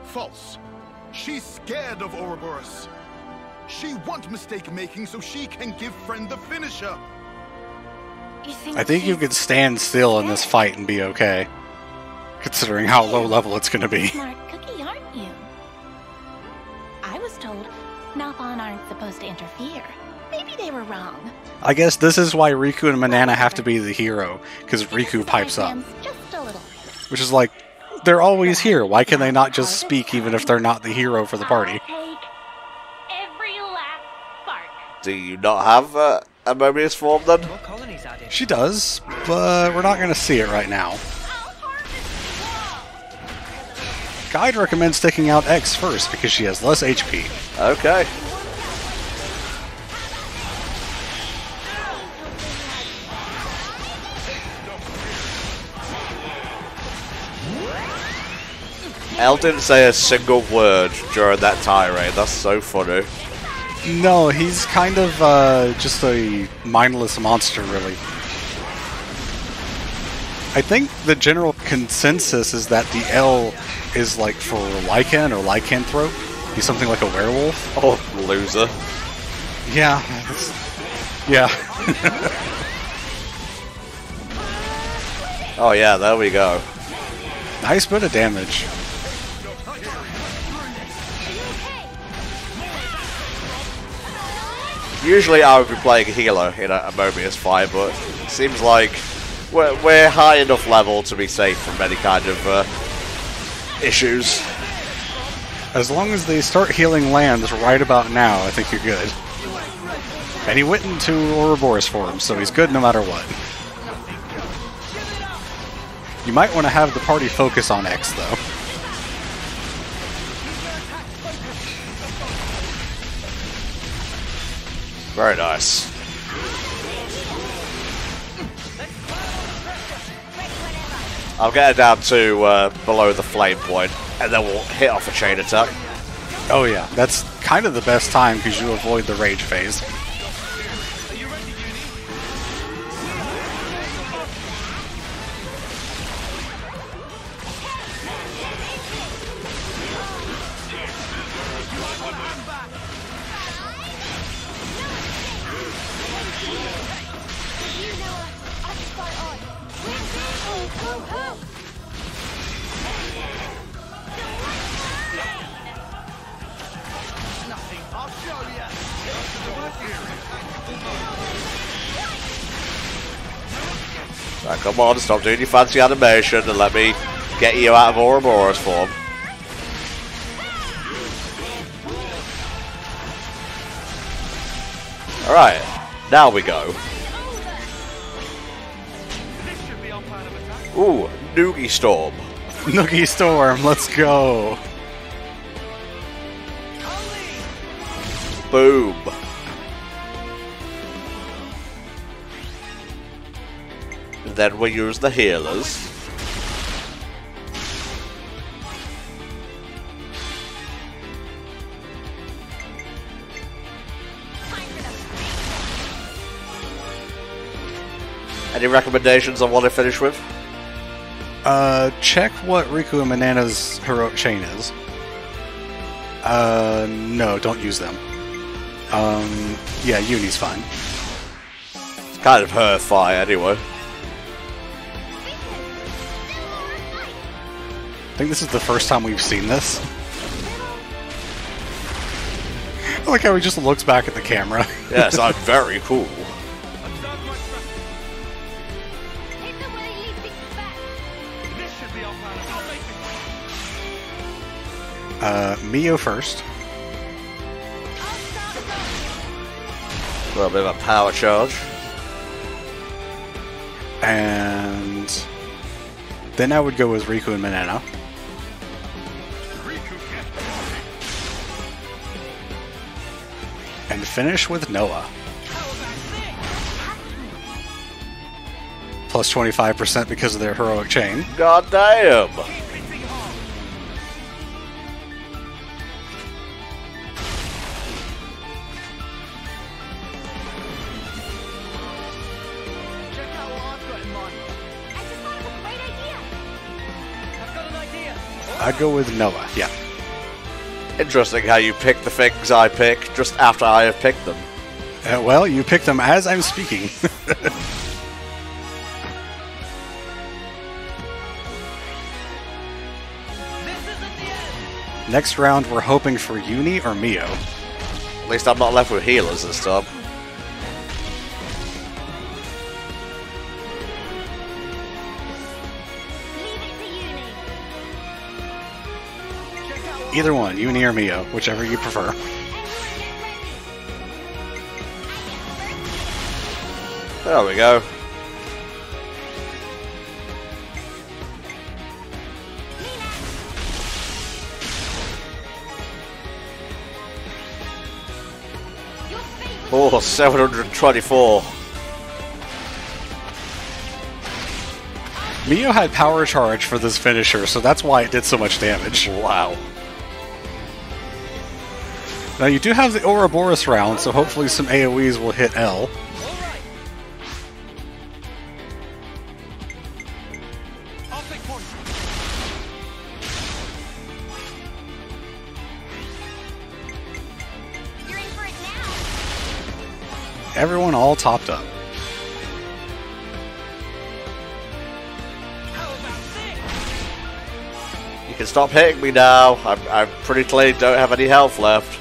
False. She's scared of Ouroboros. She wants mistake making so she can give friend the finisher. You think I think you could stand still in this fight and be okay, considering how low level it's going to be. Smart cookie, aren't you? I was told Napon aren't supposed to interfere. Maybe they were wrong. I guess this is why Riku and Manana have to be the hero, because Riku pipes up. Just a little. Which is like, they're always here. Why can they not just speak even if they're not the hero for the party? I'll take every last spark. Do you not have a Mobius form then? She does, but we're not going to see it right now. Guide recommends taking out X first because she has less HP. Okay. Elle didn't say a single word during that tirade. That's so funny. No, he's kind of just a mindless monster, really. I think the general consensus is that the L is like for Lycan or Lycanthrope. He's something like a werewolf. Oh, loser. Yeah. Yeah. Oh yeah, there we go. Nice bit of damage. Usually I would be playing a healer in a Mobius fight, but it seems like we're high enough level to be safe from any kind of issues. As long as they start healing lands right about now, I think you're good. And he went into Ouroboros for him, so he's good no matter what. You might want to have the party focus on X, though. Very nice. I'll get it down to below the flame point, and then we'll hit off a chain attack. Oh yeah, that's kind of the best time because you avoid the rage phase. Now, come on, stop doing your fancy animation and let me get you out of Ouroboros form. Alright, now we go. Ooh, Noogie Storm. Noogie Storm, let's go. Boom. Then we use the healers. Any recommendations on what to finish with? Check what Riku and Manana's heroic chain is. No, don't use them. Yeah, Uni's fine. It's kind of her fight anyway. I think this is the first time we've seen this. I like how he just looks back at the camera. Yes, I'm very cool. Mio first. A little bit of a power charge. And then I would go with Riku and Manana. And finish with Noah. Plus 25% because of their heroic chain. God damn! I'd go with Noah, yeah. Interesting how you pick the things I pick just after I have picked them. Well, you picked them as I'm speaking. Next round, we're hoping for Uni or Mio. At least I'm not left with healers this time. Either one, Uni or Mio, whichever you prefer. There we go. Oh, 724. Mio had power charge for this finisher, so that's why it did so much damage. Wow. Now you do have the Ouroboros round, so hopefully some AoEs will hit L. Everyone all topped up. You can stop hitting me now. I pretty clearly don't have any health left.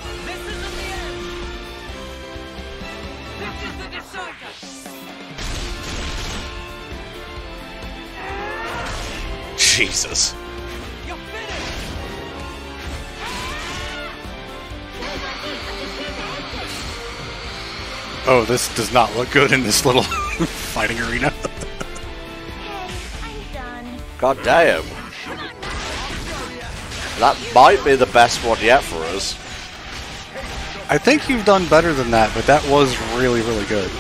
Jesus. Oh, this does not look good in this little fighting arena. God damn. That might be the best one yet for us. I think you've done better than that, but that was really, really good.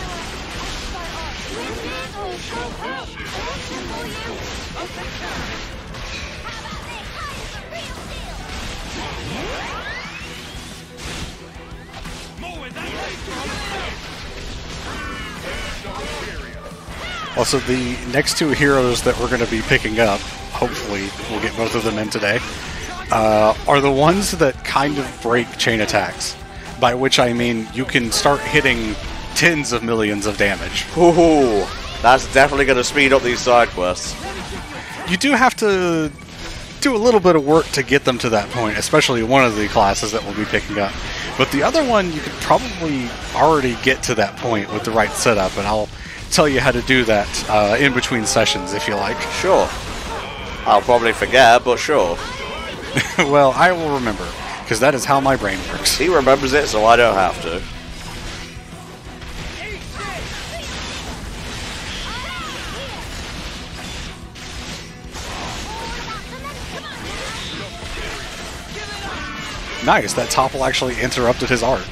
Also, the next two heroes that we're going to be picking up, hopefully we'll get both of them in today, are the ones that kind of break chain attacks. By which I mean you can start hitting tens of millions of damage. Ooh, that's definitely going to speed up these side quests. You do have to do a little bit of work to get them to that point, especially one of the classes that we'll be picking up. But the other one, you could probably already get to that point with the right setup, and I'll tell you how to do that in between sessions if you like. Sure. I'll probably forget, but sure. Well, I will remember, because that is how my brain works. He remembers it, so I don't have to. Nice, that topple actually interrupted his art.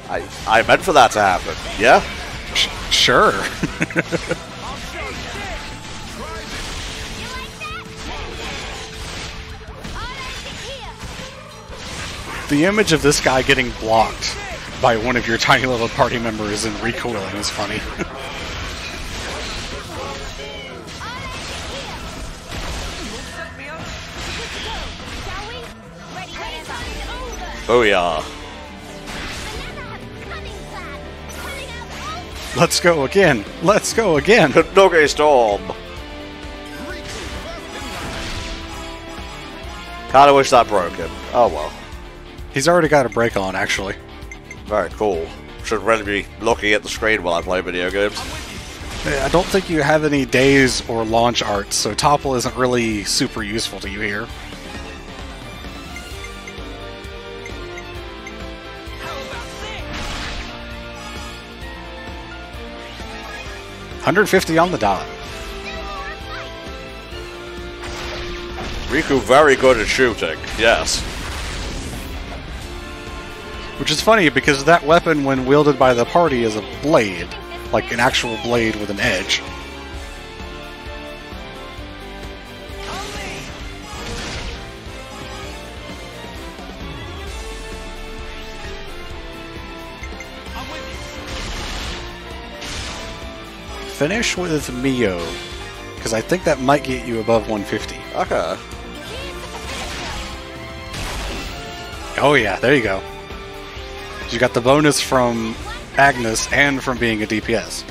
I meant for that to happen, yeah? Sure. The image of this guy getting blocked by one of your tiny little party members and recoiling is funny. Booyah. Let's go again. Let's go again. Nugget Storm. Kinda wish that broke him. Oh well. He's already got a break on, actually. Very cool. Should really be looking at the screen while I play video games. I don't think you have any days or launch arts, so topple isn't really super useful to you here. $150 on the dot. Riku very good at shooting, yes. Which is funny because that weapon, when wielded by the party, is a blade. Like an actual blade with an edge. Finish with Mio, because I think that might get you above 150. Okay. Oh yeah, there you go. You got the bonus from Agnes and from being a DPS.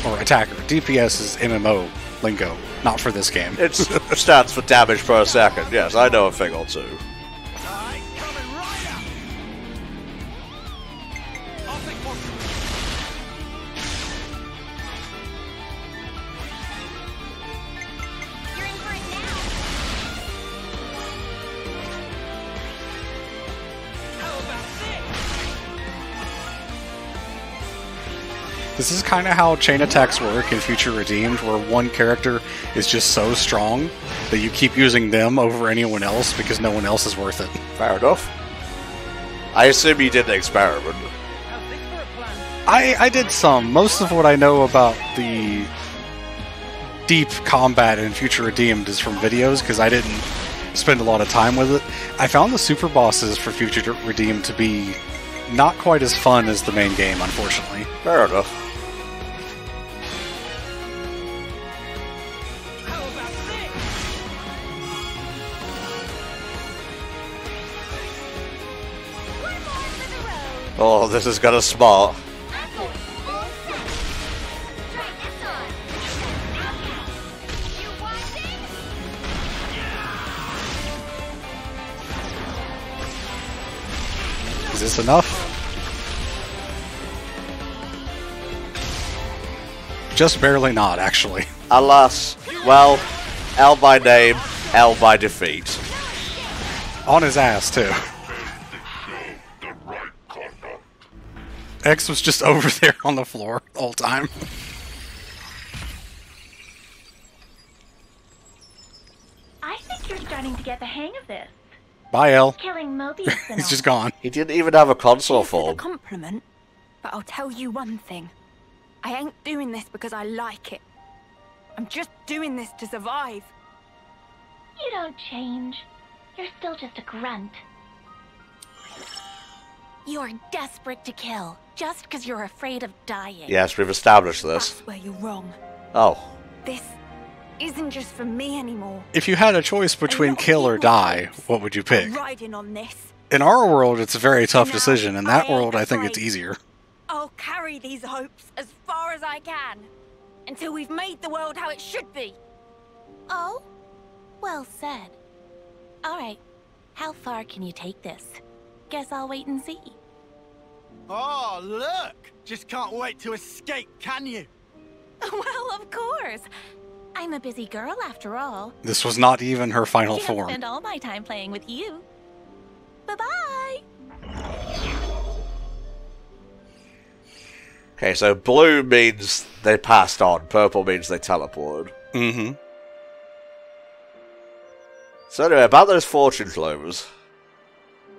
Or attacker. DPS is MMO lingo, not for this game. It stands for damage per second, yes, I know a thing or two. This is kind of how chain attacks work in Future Redeemed, where one character is just so strong that you keep using them over anyone else because no one else is worth it. Fair enough. I assume you did an experiment. I did some. Most of what I know about the deep combat in Future Redeemed is from videos, because I didn't spend a lot of time with it. I found the super bosses for Future Redeemed to be not quite as fun as the main game, unfortunately. Fair enough. Oh, this is gonna smart. Is this enough? Just barely not, actually. Alas, well, L by name, L by defeat. On his ass, too. X was just over there on the floor the whole time. I think you're starting to get the hang of this. Bye, L. Killing Mobius and He's just gone. He didn't even have a console form. It's a compliment, but I'll tell you one thing. I ain't doing this because I like it. I'm just doing this to survive. You don't change. You're still just a grunt. You're desperate to kill, just because you're afraid of dying. Yes, we've established this. That's where you're wrong. Oh. This isn't just for me anymore. If you had a choice between kill or die, what would you pick? I'm riding on this. In our world, it's a very tough decision. In that world, I think it's easier. I'll carry these hopes as far as I can, until we've made the world how it should be. Oh? Well said. Alright, how far can you take this? Guess I'll wait and see. Oh, look! Just can't wait to escape, can you? Well, of course. I'm a busy girl after all. This was not even her final Can't form. spend all my time playing with you. Bye-bye! Okay, so blue means they passed on, purple means they teleported. Mm-hmm. So anyway, about those fortune clovers.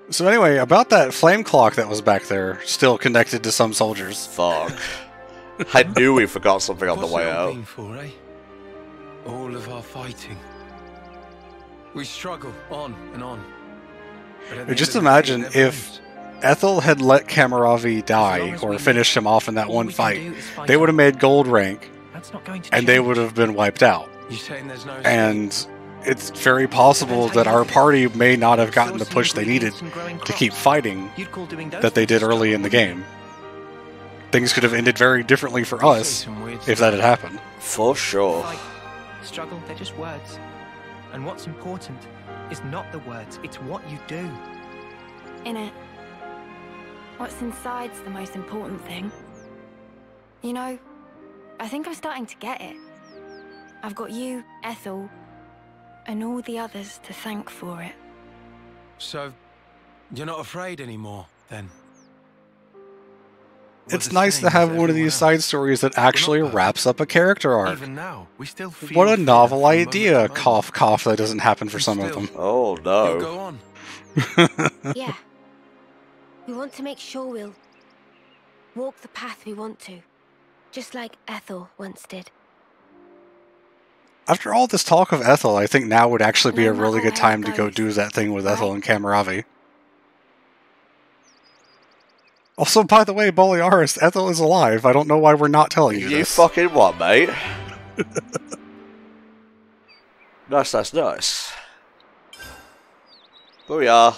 So anyway, about that flame clock that was back there, still connected to some soldiers. Fuck. I knew we forgot something on the way out. What's it all been for, eh? All of our fighting. We struggle on and on. Just imagine if Ethel had let Kamaravi die, or finished him off in that one fight, they would have made gold rank, and they would have been wiped out. And it's very possible that our party may not have gotten the push they needed to keep fighting that they did early in the game. Things could have ended very differently for us if that had happened. For sure. Struggle, they're just words. And what's important is not the words, it's what you do. Innit? What's inside's the most important thing. You know, I think I'm starting to get it. I've got you, Ethel, and all the others to thank for it. So, you're not afraid anymore, then? It's nice to have one of these side stories that actually wraps up a character arc. What a novel idea, cough cough, that doesn't happen for some of them. Oh no. Go on. Yeah. We want to make sure we'll walk the path we want to, just like Ethel once did. After all this talk of Ethel, I think now would actually be a really good time to go do that thing with Ethel and Kamaravi. Also, by the way, Boliaris, Ethel is alive. I don't know why we're not telling you this. You fucking what, mate? Nice, nice, nice. Booyah.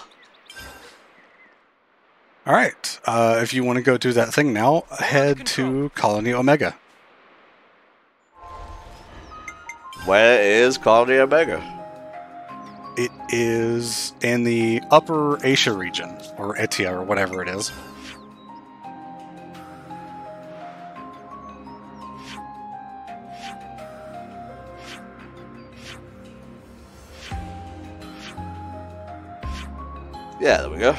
Alright, if you want to go do that thing now, head to Colony Omega. Where is Colony Omega? It is in the Upper Asia region, or Etia, or whatever it is. Yeah, there we go.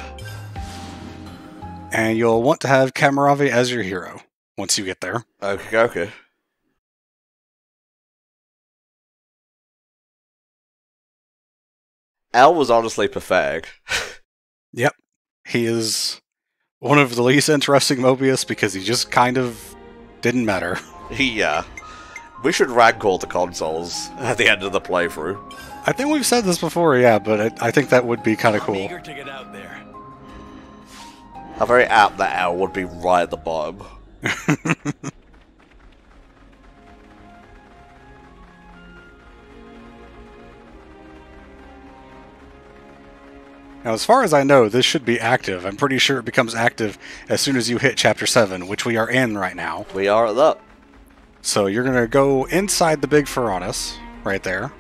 And you'll want to have Kamaravi as your hero. once you get there. Okay. L was honestly pathetic. Yep. He is one of the least interesting Mobius because he just kind of didn't matter. Yeah. We should rank all the consoles at the end of the playthrough. I think we've said this before, yeah, but I think that would be kind of cool. Eager to get out there. I'm very apt that L would be right at the bottom. Now, as far as I know, this should be active. I'm pretty sure it becomes active as soon as you hit Chapter 7, which we are in right now. We are at that. So you're going to go inside the big Furnace, right there.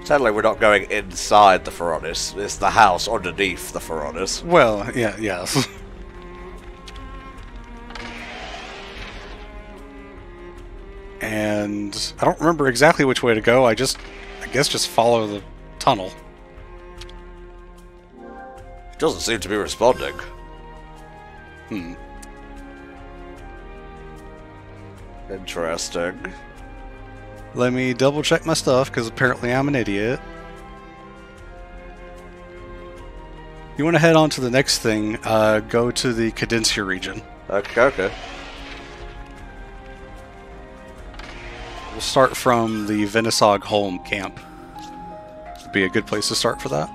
Sadly, we're not going inside the Furnace. It's the house underneath the Furnace. Well, yeah, yes. And I don't remember exactly which way to go. I guess just follow the tunnel. It doesn't seem to be responding. Interesting. Let me double check my stuff, because apparently I'm an idiot. You want to head on to the next thing, go to the Cadencia region. Okay. We'll start from the Venisog home camp. Would be a good place to start for that.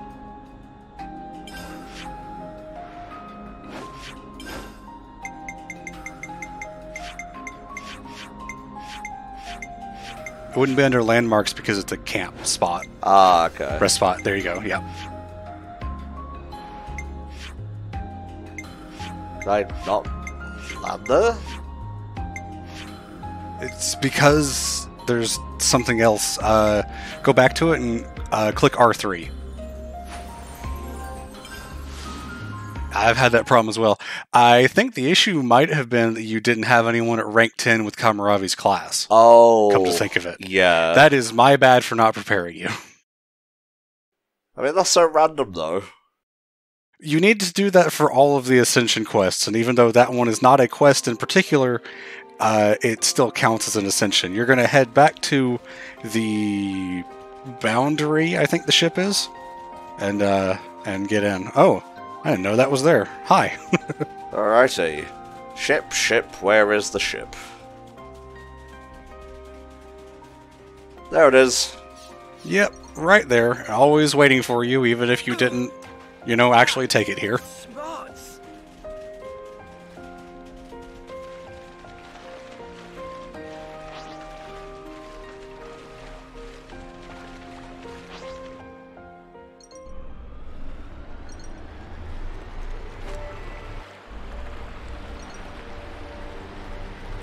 It wouldn't be under landmarks because it's a camp spot. Ah, okay. Rest spot. There you go. Yeah. Right, not land there? It's because there's something else. Go back to it and click R3. I've had that problem as well. I think the issue might have been that you didn't have anyone at rank 10 with Kamaravi's class. Oh. Come to think of it. Yeah. That is my bad for not preparing you. I mean, that's so random, though. You need to do that for all of the Ascension quests, and even though that one is not a quest in particular, it still counts as an Ascension. You're going to head back to the Boundary, I think the ship is, and get in. Oh, I didn't know that was there. Hi. Alrighty. Ship, where is the ship? There it is. Yep, right there. Always waiting for you, even if you didn't, actually take it here.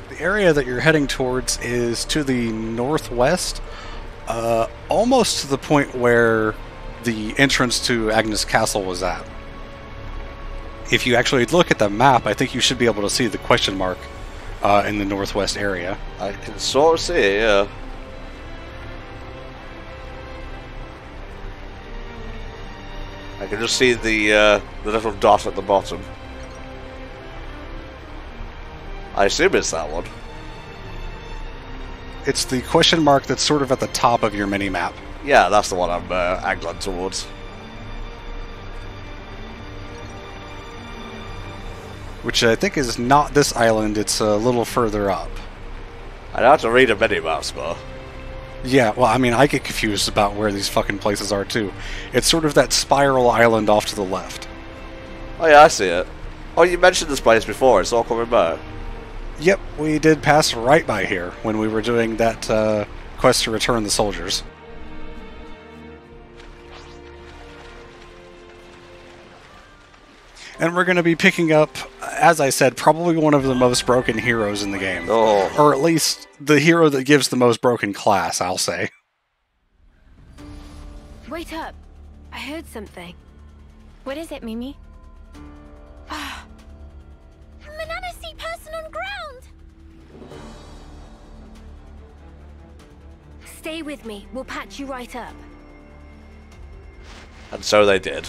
The area that you're heading towards is to the northwest, almost to the point where the entrance to Agnes Castle was at. If you actually look at the map, I think you should be able to see the question mark in the northwest area. I can sort of see it, yeah. I can just see the little dot at the bottom. I assume it's that one. It's the question mark that's sort of at the top of your mini-map. Yeah, that's the one I'm angling towards. Which I think is not this island, it's a little further up. I'd have to read a mini-map, Spa. Yeah, well, I mean, I get confused about where these fucking places are, too. It's sort of that spiral island off to the left. Oh yeah, I see it. Oh, you mentioned this place before, it's all coming back. Yep, we did pass right by here when we were doing that quest to return the soldiers. And we're going to be picking up, as I said, probably one of the most broken heroes in the game. Oh. Or at least the hero that gives the most broken class, I'll say. Wait up. I heard something. What is it, Mimi? Manana see person on ground! Stay with me. We'll patch you right up. And so they did.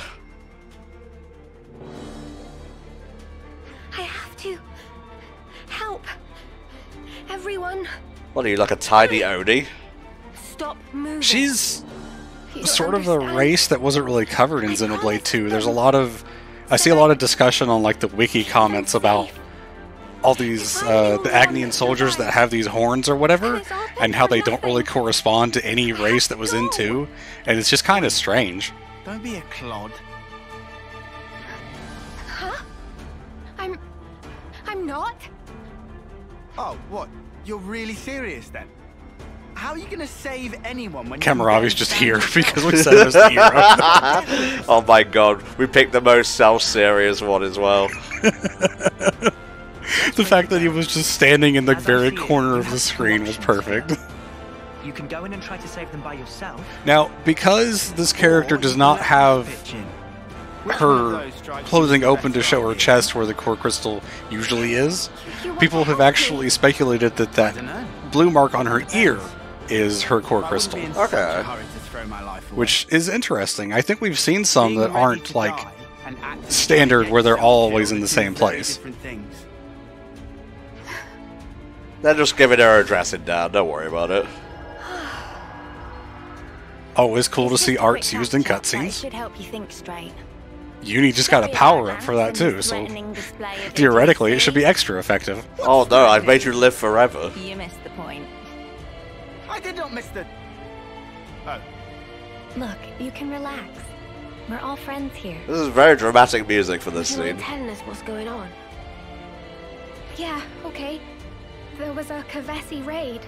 anyone? What are you, like a tiny Oni? Stop moving. She's sort of a race that wasn't really covered in Xenoblade 2. There's a lot of... I see a lot of discussion on like the wiki comments about all these the Agnian soldiers that have these horns or whatever, and how they don't really correspond to any race that was in 2, and it's just kind of strange. Don't be a clod. Huh? I'm not? Oh, what? You're really serious then? How are you gonna save anyone when Kamaravi's just here because we said it was the hero. Oh my god, we picked the most self-serious one as well. The fact that he was just standing in the very corner of the screen was perfect. You can go in and try to save them by yourself. Now, because this character does not have her clothing open to show her chest where the core crystal usually is, people have actually speculated that that blue mark on her ear is her core crystal. Okay. Which is interesting. I think we've seen some that aren't like standard where they're always in the same place. They're just giving her a dressing down, don't worry about it. Always cool to see arts used in cutscenes. Should help you think straight. Uni just got a power up for that too, so theoretically it should be extra effective. Oh no, I've made you live forever. You missed the point. I did not miss the... Oh. Look, you can relax. We're all friends here. This is very dramatic music for this Would you scene. mind telling us what's going on? Yeah, okay. There was a Kavesi raid.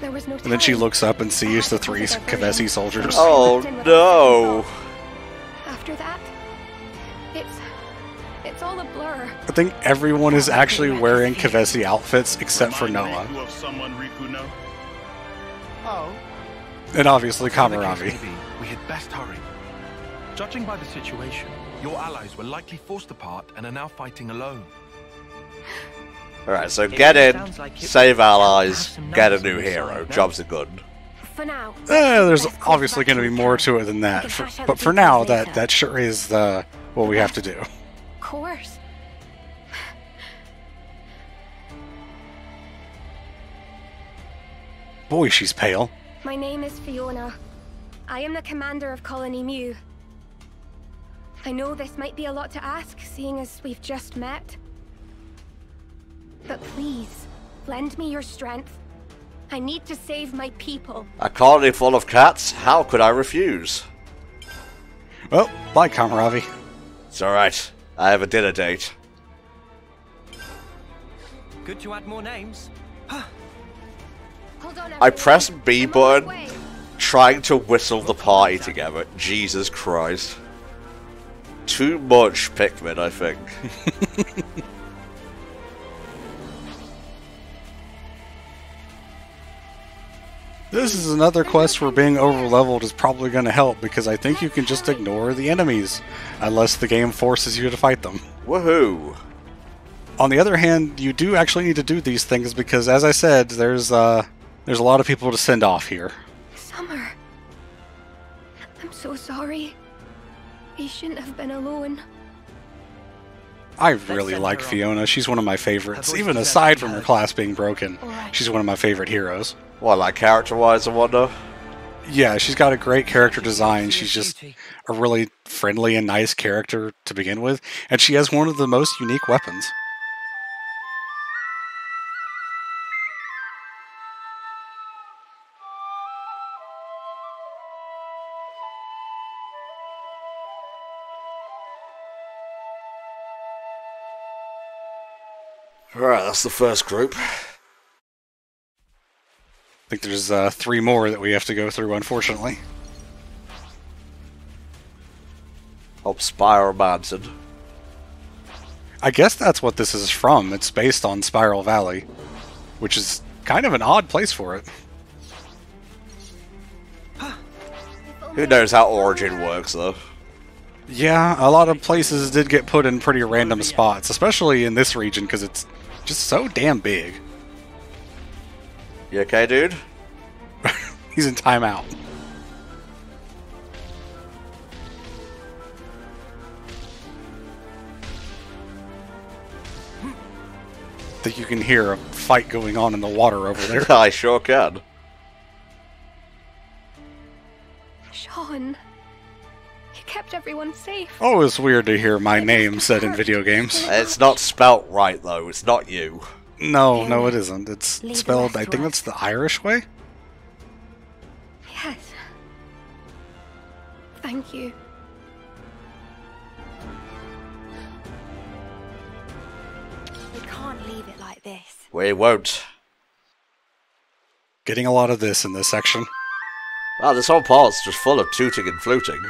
There was no And then she looks up and sees the 3 Kavesi soldiers. Oh no! After that, it's all a blur. I think everyone is actually wearing Kavesi outfits except for Noah. Oh. And obviously Kamaravi. We had best hurry. Judging by the situation, your allies were likely forced apart and are now fighting alone. Alright, so get in, save allies, get a new hero. Jobs are good. For now. There's obviously going to be more to it than that. But for now, that sure is what we have to do. Of course. Boy, she's pale. My name is Fiona. I am the commander of Colony Mu. I know this might be a lot to ask, seeing as we've just met. But please, lend me your strength. I need to save my people. A colony full of cats? How could I refuse? Well, bye, Kamaravi. It's alright. I have a dinner date. Good to add more names. I pressed B button, trying to whistle the party together. Jesus Christ. Too much Pikmin, I think. This is another quest where being overleveled is probably going to help, because I think you can just ignore the enemies, unless the game forces you to fight them. Woohoo! On the other hand, you do actually need to do these things, because as I said, there's a lot of people to send off here. Summer. I'm so sorry. You shouldn't have been alone. I really like Fiona. She's one of my favorites. Even aside from her class being broken, she's one of my favorite heroes. What, like character-wise, I wonder? Yeah, she's got a great character design. She's just a really friendly and nice character to begin with. And she has one of the most unique weapons. Alright, that's the first group. I think there's 3 more that we have to go through, unfortunately. Oh, Spiral Mansion. I guess that's what this is from. It's based on Spiral Valley, which is kind of an odd place for it. Who knows how Origin works, though? Yeah, a lot of places did get put in pretty random spots, especially in this region, because it's just so damn big. You okay, dude? He's in timeout. think you can hear a fight going on in the water over there. I sure can. Sean, you kept everyone safe. Oh, it's weird to hear my name said in video games. It's not spelt right, though. It's not you. No, no, it isn't. It's spelled, I think it's the Irish way? Yes. Thank you. We can't leave it like this. We won't. Getting a lot of this in this section. Wow, this whole part's just full of tooting and fluting.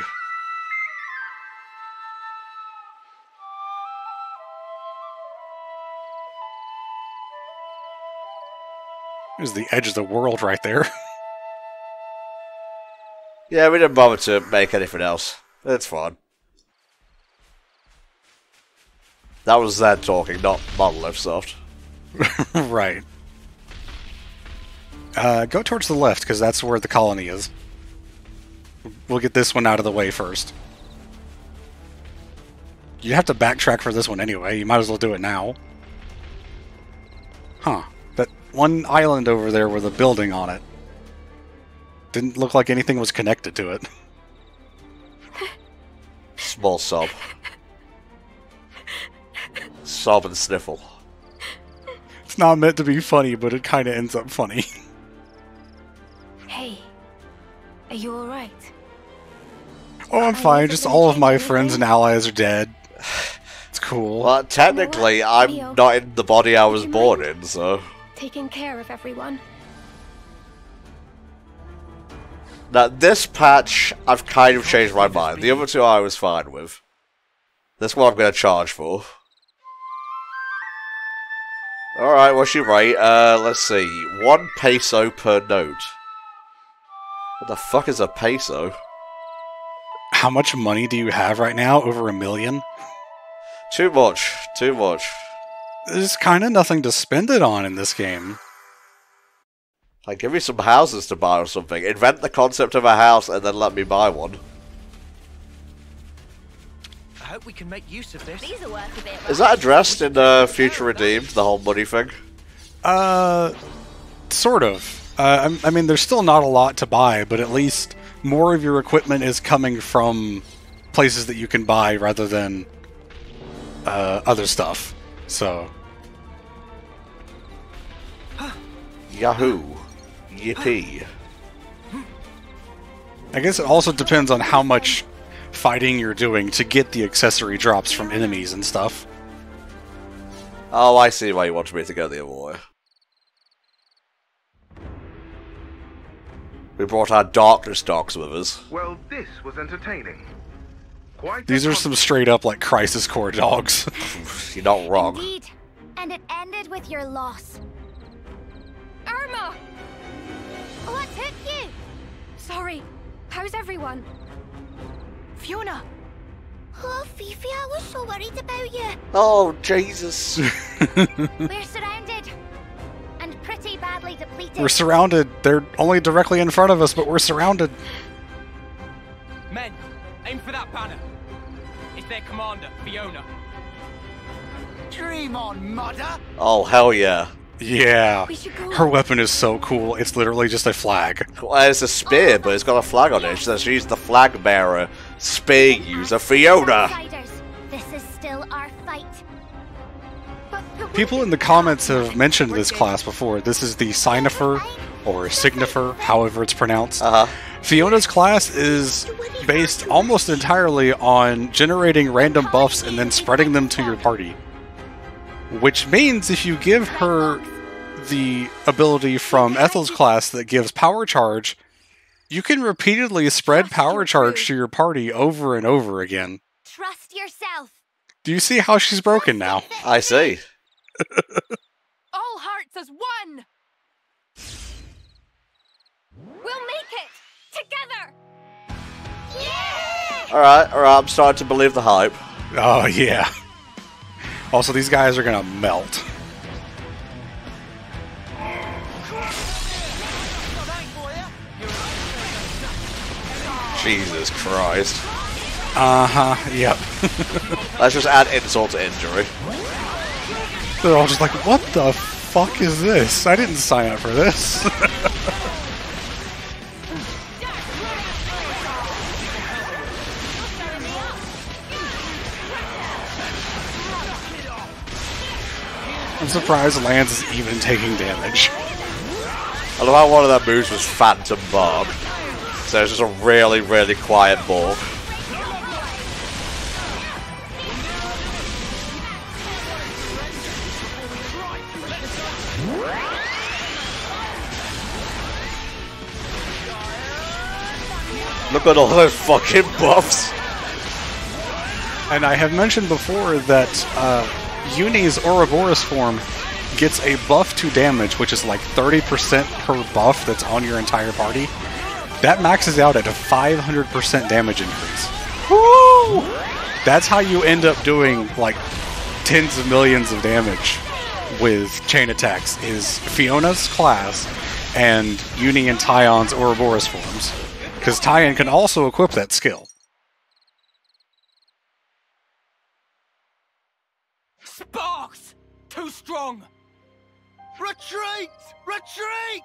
There's the edge of the world right there. Yeah, we didn't bother to make anything else. It's fine. That was Zed talking, not Monolith Soft. Right. Go towards the left, because that's where the colony is. We'll get this one out of the way first. You have to backtrack for this one anyway. You might as well do it now. Huh. That one island over there with a building on it. Didn't look like anything was connected to it. Small sob. Sob and sniffle. It's not meant to be funny, but it kind of ends up funny. Hey, are you alright? Oh, I'm fine. Just all of my friends and allies are dead. It's cool. Well, technically, I'm not in the body I was born in, so... Taking care of everyone. Now, this patch, I've kind of changed my mind. The other two I was fine with. This one I'm going to charge for. Alright, what's your rate? Let's see. 1 peso per note. What the fuck is a peso? How much money do you have right now? Over 1 million? Too much. Too much. There's kind of nothing to spend it on in this game. Like, give me some houses to buy or something. Invent the concept of a house and then let me buy one. I hope we can make use of this. These are worth a bit, right? Is that addressed in Future Redeemed, the whole money thing? Sort of. I mean, there's still not a lot to buy, but at least more of your equipment is coming from places that you can buy rather than other stuff. So. Yahoo. Yippee. I guess it also depends on how much fighting you're doing to get the accessory drops from enemies and stuff. Oh, I see why you wanted me to go the other way. We brought our darkness dogs with us. Well, this was entertaining. These are some straight up like Crisis Core dogs. You're not wrong. Indeed. And it ended with your loss. Irma! What took you? Sorry. How's everyone? Fiona! Oh, Fifi, I was so worried about you. Oh, Jesus. We're surrounded. And pretty badly depleted. We're surrounded. They're only directly in front of us, but we're surrounded. Men, aim for that banner. It's their commander, Fiona. Dream on, mother! Oh, hell yeah. Yeah. Her weapon is so cool. It's literally just a flag. Well, it's a spear, but it's got a flag on it. So she's the flag bearer, spear user, Fiona. This is still our fight. People in the comments have mentioned this class before. This is the Signifer, or Signifer, however it's pronounced. Fiona's class is based almost entirely on generating random buffs and then spreading them to your party. Which means if you give her the ability from Ethel's class that gives power charge, you can repeatedly spread power charge to your party over and over again. Trust yourself. Do you see how she's broken now? I see. All hearts as one! We'll make it! Together! Yeah! Alright, I'm starting to believe the hype. Oh, yeah. Also, these guys are gonna melt. Jesus Christ. Uh-huh, yep. Let's just add insult to injury. They're all just like, what the fuck is this? I didn't sign up for this. I'm surprised Lance is even taking damage. I love how one of their moves was Phantom Barb. So it's just a really, really quiet ball. Look at all those fucking buffs! And I have mentioned before that Uni's Ouroboros form gets a buff to damage, which is like 30% per buff that's on your entire party. That maxes out at a 500% damage increase. Woo! That's how you end up doing like tens of millions of damage with chain attacks, is Fiona's class and Uni and Tyon's Ouroboros forms. Because Tyon can also equip that skill. Sparks! Too strong! Retreat! Retreat!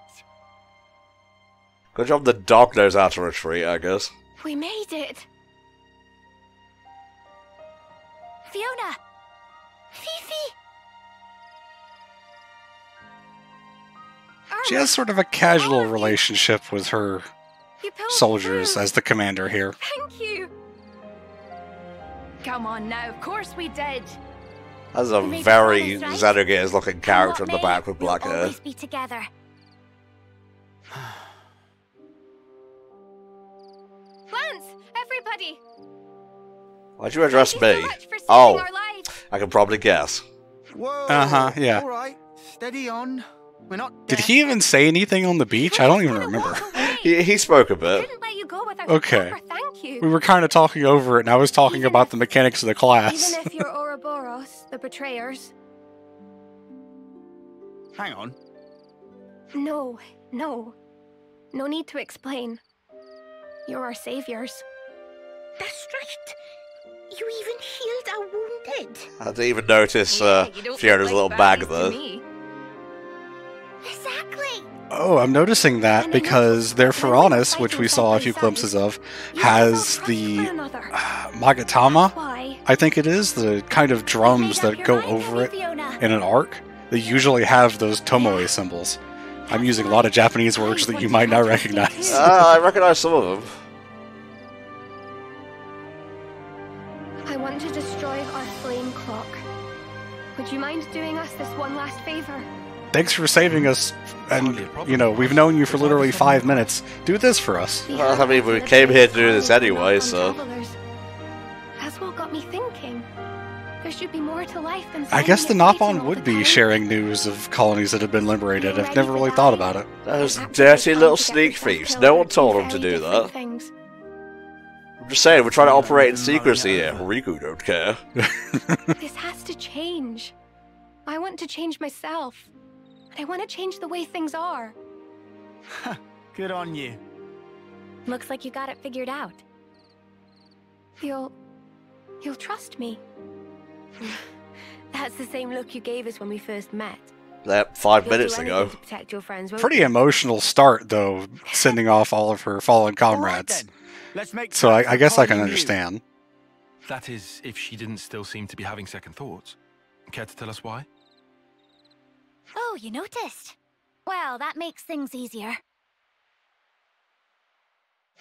Good job the dog knows how to retreat, I guess. We made it! Fiona! Fifi! She has sort of a casual relationship with her soldiers as the commander here. Thank you! Come on now, of course we did. That's a very Xenogears looking character in the back with black hair. Always be together. Lance, everybody! Why'd you address me? So Oh, I can probably guess. Whoa! Yeah. All right, steady on. We're not. Did he even say anything on the beach? I don't even remember. He spoke a bit. Didn't let you go without Okay. a proper thank you. We were kind of talking over it, and I was talking about the mechanics of the class. Even if you're Ouroboros, the betrayers. Hang on. No. No need to explain. You're our saviors. That's right. You even healed our wounded. I didn't even notice Fiona's little bag there. Exactly. Oh, I'm noticing that because their Furanis, which we saw a few glimpses of, has the Magatama, I think it is, the kind of drums that go over it in an arc. They usually have those Tomoe symbols. I'm using a lot of Japanese words that you might not recognize. I recognize some of them. I want to destroy our flame clock. Would you mind doing us this one last favor? Thanks for saving us, and, you know, we've known you for literally 5 minutes. Do this for us. Well, I mean, we came here to do this anyway, so... That's what got me thinking. There should be more to life than... I guess the Nopon would be sharing news of colonies that have been liberated. I've never really thought about it. Those dirty little sneak thieves. No one told them to do that. I'm just saying, we're trying to operate in secrecy here. Riku don't care. This has to change. I want to change myself. I want to change the way things are. Good on you. Looks like you got it figured out. You'll trust me. That's the same look you gave us when we first met. That 5 minutes ago. To protect your friends, won't Pretty you? emotional start, though, sending off all of her fallen comrades. So I guess I can understand. That is, if she didn't still seem to be having second thoughts. Care to tell us why? Oh, you noticed? Well, that makes things easier.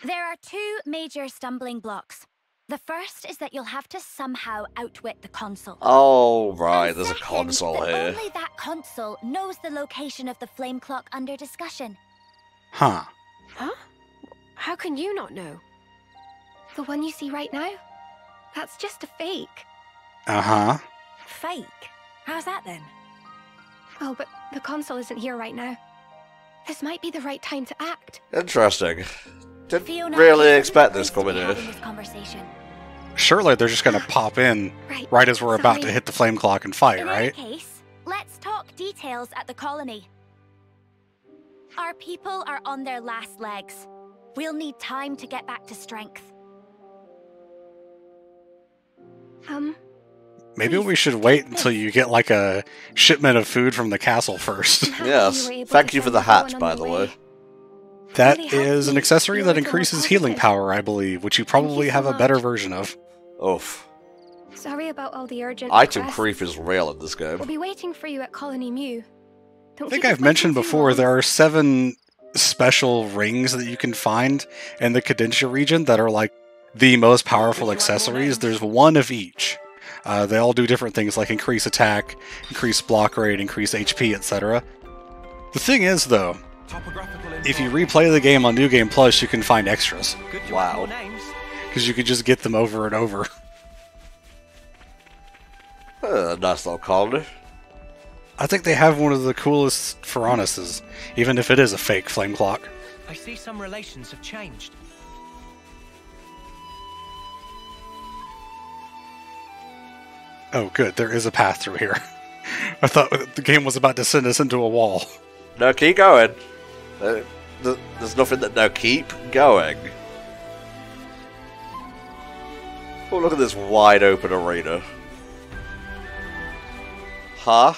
There are two major stumbling blocks. The first is that you'll have to somehow outwit the console. Oh, right, there's a console that here. only that console knows the location of the flame clock under discussion. Huh. Huh? How can you not know? The one you see right now? That's just a fake. Uh-huh. Fake? How's that then? Oh, but the console isn't here right now. This might be the right time to act. Interesting. Didn't Fiona, really you're expect this supposed to coming be in. having this conversation. Surely they're just going to pop in right as we're about to hit the flame clock and fight, In right? any case, let's talk details at the colony. Our people are on their last legs. We'll need time to get back to strength. Maybe we should wait until you get like a shipment of food from the castle first. Yes. Thank you for the hat, by the way. That is an accessory that increases healing power, I believe, which you probably have a better version of. Oof. Sorry about all the urgent Item requests. creep is real in this game. We'll be waiting for you at Colony Mew. I think I've mentioned before, there are 7 special rings that you can find in the Cadentia region that are like the most powerful accessories. There's one of each. They all do different things like increase attack, increase block rate, increase HP, etc. The thing is, though, if you replay the game on New Game Plus, you can find extras. Wow. Because you could just get them over and over. Nice little colony. I think they have one of the coolest Furnaces, even if it is a fake flame clock. I see some relations have changed. Oh, good. There is a path through here. I thought the game was about to send us into a wall. No, keep going. There's nothing that... No, keep going. Oh, look at this wide open arena. Huh?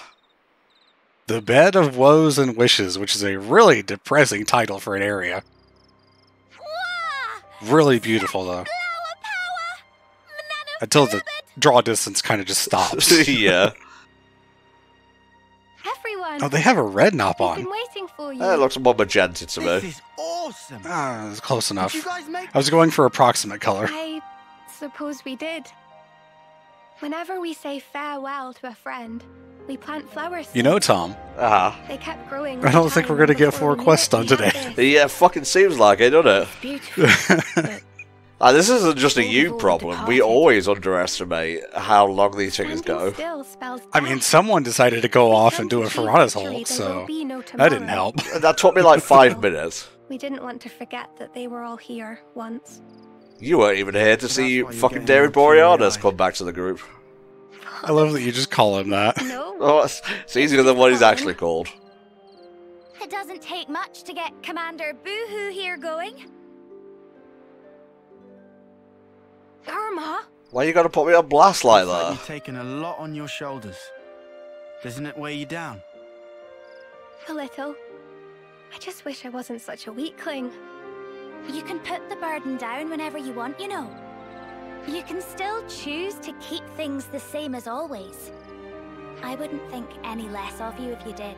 The Bed of Woes and Wishes, which is a really depressing title for an area. Really beautiful, though. Until the draw distance kind of just stops. Yeah. Everyone. Oh, they have a red knob We've on. been waiting for you. That looks more magenta to me. This is awesome. Ah, it's close enough. Did you guys make I was going for approximate color. I suppose we did. Whenever we say farewell to a friend, we plant flowers. You know, Tom. They kept growing. I don't think we're going to get 4 quests done today. Yeah, fucking seems like it, doesn't it? Beautiful. This isn't just a you problem. We always underestimate how long these things go. I mean, someone decided to go off and do a Piranha's hole, so that didn't help. That took me like 5 minutes. We didn't want to forget that they were all here once. You weren't even here to see fucking David Boreanaz come back to the group. I love that you just call him that. No. Oh, it's easier than what he's actually called. It doesn't take much to get Commander Boohoo here going. Irma? Why you gotta put me on blast like Looks that? you've taken a lot on your shoulders. Doesn't it weigh you down? A little. I just wish I wasn't such a weakling. You can put the burden down whenever you want, you know. You can still choose to keep things the same as always. I wouldn't think any less of you if you did.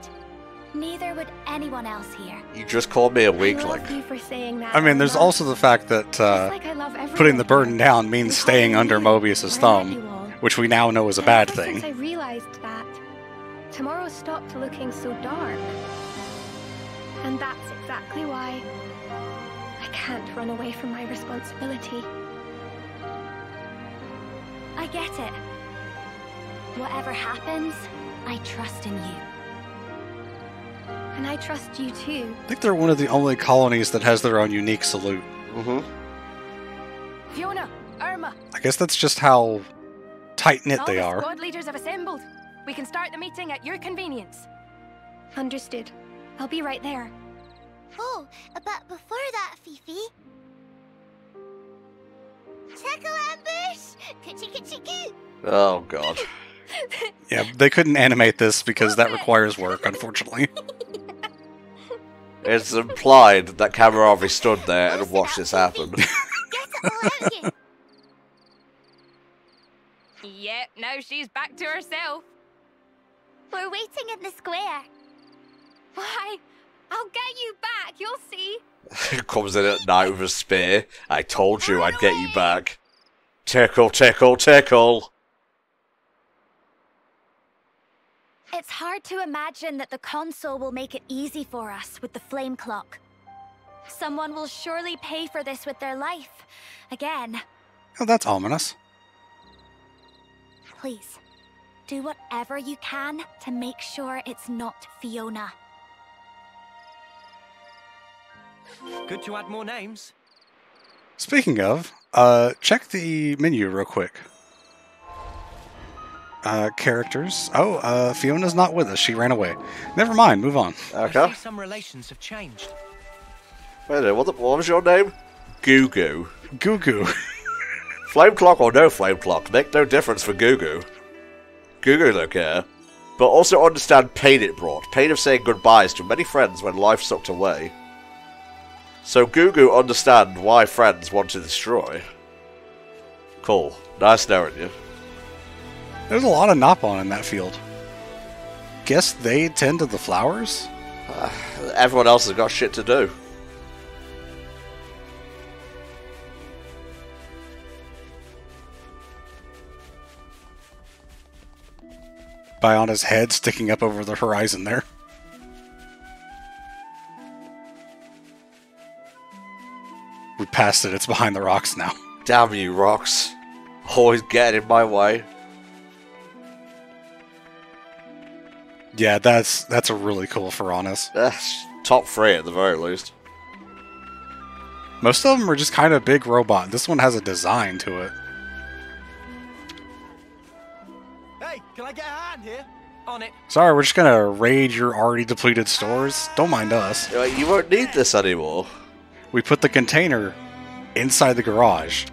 Neither would anyone else here. You just called me a I love weakling. you for saying that. I mean, there's Irma. also the fact that Like I love everyone. putting the burden down means staying under Mobius's thumb, which we now know is a bad Since I thing. realized that, tomorrow stopped looking so dark. And that's exactly why I can't run away from my responsibility. I get it. Whatever happens, I trust in you. And I trust you too. I think they're one of the only colonies that has their own unique salute. Fiona, Irma. I guess that's just how tight-knit All they the are. squad leaders have assembled. We can start the meeting at your convenience. Understood. I'll be right there. Oh, but before that, Fifi... Tickle ambush! Coochie-coochie-coo! Oh, God. Yeah, they couldn't animate this because that requires work, unfortunately. It's implied that Camera Harvey stood there and watched this happen. Yep, now she's back to herself. We're waiting in the square. Why? I'll get you back, you'll see. Comes in at night with a spear. I told you I'd get you back. Tickle, tickle, tickle. It's hard to imagine that the console will make it easy for us with the flame clock. Someone will surely pay for this with their life. Again. Oh, that's ominous. Please, do whatever you can to make sure it's not Fiona. Good to add more names. Speaking of, check the menu real quick. Characters. Oh, Fiona's not with us. She ran away. Never mind. Move on. Okay. I see some relations have changed. Wait a minute, what was your name? Goo Goo. Goo Goo. Flame clock or no flame clock, make no difference for Goo Goo. Gugu don't care, but also understand pain it brought. Pain of saying goodbyes to many friends when life sucked away. So Gugu understand why friends want to destroy. Cool. Nice knowing you. There's a lot of Nopon in that field. Guess they tend to the flowers? Everyone else has got shit to do. Biona's head sticking up over the horizon there. We passed it. It's behind the rocks now. Damn you, rocks. Always getting in my way. Yeah, that's a really cool Piranhas. Top 3 at the very least. Most of them are just kind of big robot. This one has a design to it. Hey, can I get a hand here? On it. Sorry, we're just gonna raid your already depleted stores. Don't mind us. You won't need this anymore. We put the container inside the garage.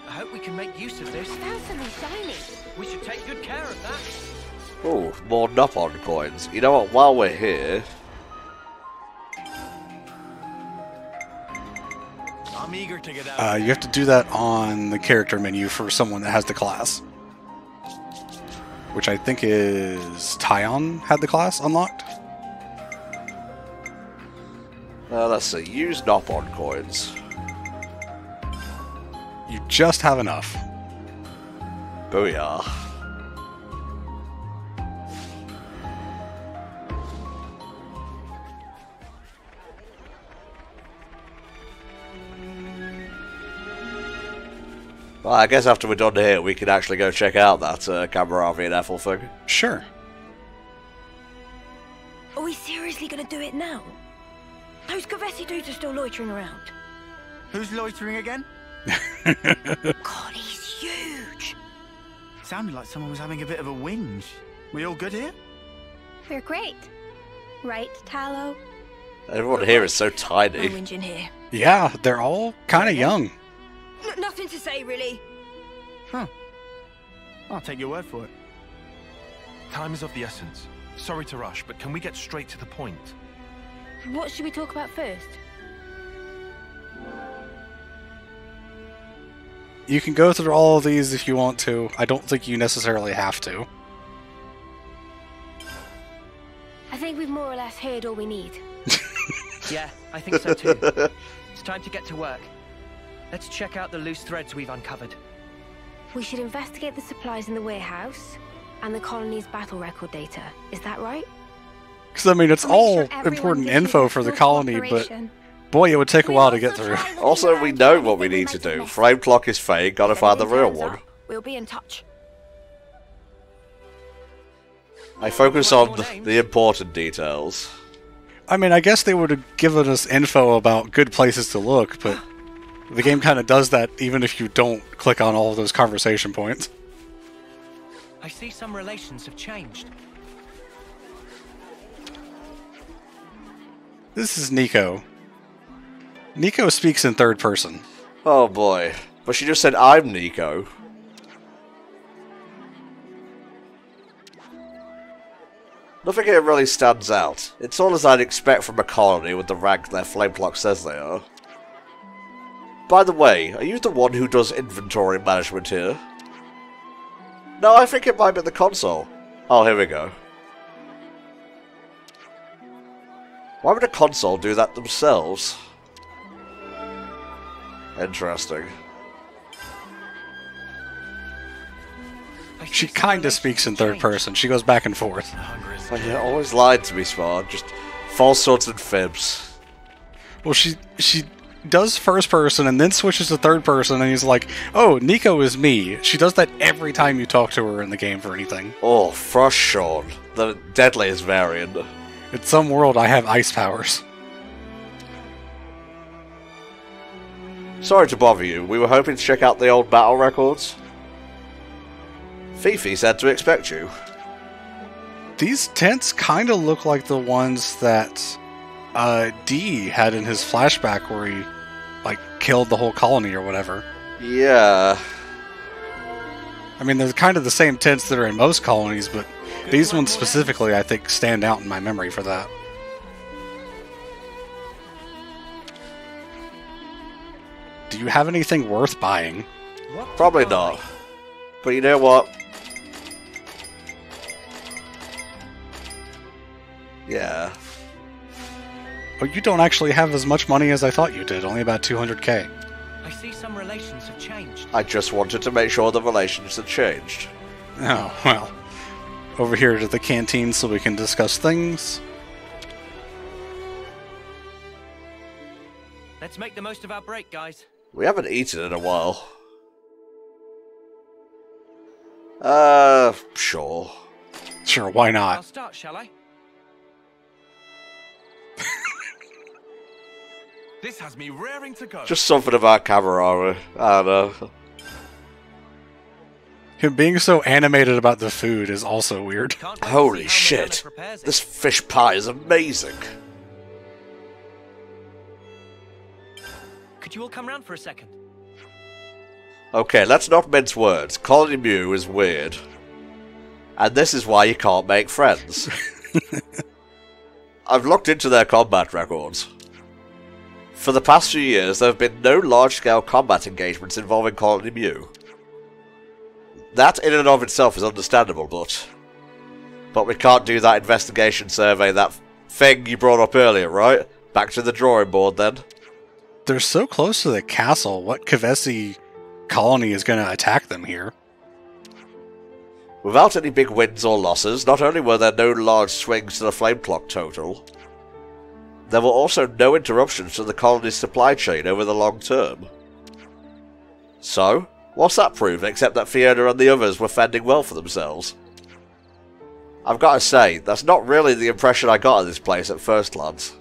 I hope we can make use of this. I found something shiny. We should take good care of that. Oh, more Nopon coins. You know what, while we're here... I'm eager to get out. You have to do that on the character menu for someone that has the class. Which I think is... Tyon had the class unlocked? Let's see, use Nopon coins. You just have enough. Booyah. Well, I guess after we're done here, we can actually go check out that Camaravi and Ethel thing. Sure. Are we seriously gonna do it now? Those Gavesi dudes are still loitering around. Who's loitering again? God, he's huge. Sounded like someone was having a bit of a whinge. We all good here? We're great. Right, Tallow? Everyone here is so tiny. No whinging here. Yeah, they're all kind of young. Nothing to say, really. Huh. I'll take your word for it. Time is of the essence. Sorry to rush, but can we get straight to the point? What should we talk about first? You can go through all of these if you want to. I don't think you necessarily have to. I think we've more or less heard all we need. Yeah, I think so too. It's time to get to work. Let's check out the loose threads we've uncovered. We should investigate the supplies in the warehouse and the colony's battle record data. Is that right? Because, I mean, it's all important info for the colony, but boy, it would take a while to get through. Also, we know what we need to do. Flame clock is fake, gotta find the real one. We'll be in touch. I focus on the important details. I mean, I guess they would have given us info about good places to look, but the game kind of does that even if you don't click on all of those conversation points. I see some relations have changed. This is Nico. Nico speaks in third person. Oh boy. But she just said, I'm Nico. Nothing here really stands out. It's all as I'd expect from a colony with the rank their flame clock says they are. By the way, are you the one who does inventory management here? No, I think it might be the console. Oh, here we go. Why would a console do that themselves? Interesting. She kinda speaks in third person. She goes back and forth. Oh, you always lied to me, Spawn. Just falsehoods and fibs. Well, she does first person and then switches to third person, and he's like, oh, Nico is me. She does that every time you talk to her in the game for anything. Oh, Frost Sean, the deadliest variant. In some world, I have ice powers. Sorry to bother you. We were hoping to check out the old battle records. Fifi said to expect you. These tents kind of look like the ones that D had in his flashback where he, like, killed the whole colony or whatever. Yeah. I mean, they're kind of the same tents that are in most colonies, but these ones specifically, I think, stand out in my memory for that. Do you have anything worth buying? Probably not. But you know what? Yeah. Oh, you don't actually have as much money as I thought you did, only about 200k. I see some relations have changed. I just wanted to make sure the relations had changed. Oh, well. Over here to the canteen so we can discuss things. Let's make the most of our break, guys. We haven't eaten in a while. Sure. Sure, why not? I'll start, shall I? This has me raring to go. Just something about camaraderie. I don't know. Him being so animated about the food is also weird. Holy shit. This fish pie is amazing. Could you all come round for a second? Okay, let's not mince words. Colony Mew is weird. And this is why you can't make friends. I've looked into their combat records. For the past few years, there have been no large-scale combat engagements involving Colony Mew. That in and of itself is understandable, but we can't do that investigation survey, that thing you brought up earlier, right? Back to the drawing board, then. They're so close to the castle. What Kavesi colony is going to attack them here? Without any big wins or losses, not only were there no large swings to the flame clock total, there were also no interruptions to the colony's supply chain over the long term. So, what's that prove, except that Fiona and the others were fending well for themselves? I've got to say, that's not really the impression I got of this place at first glance.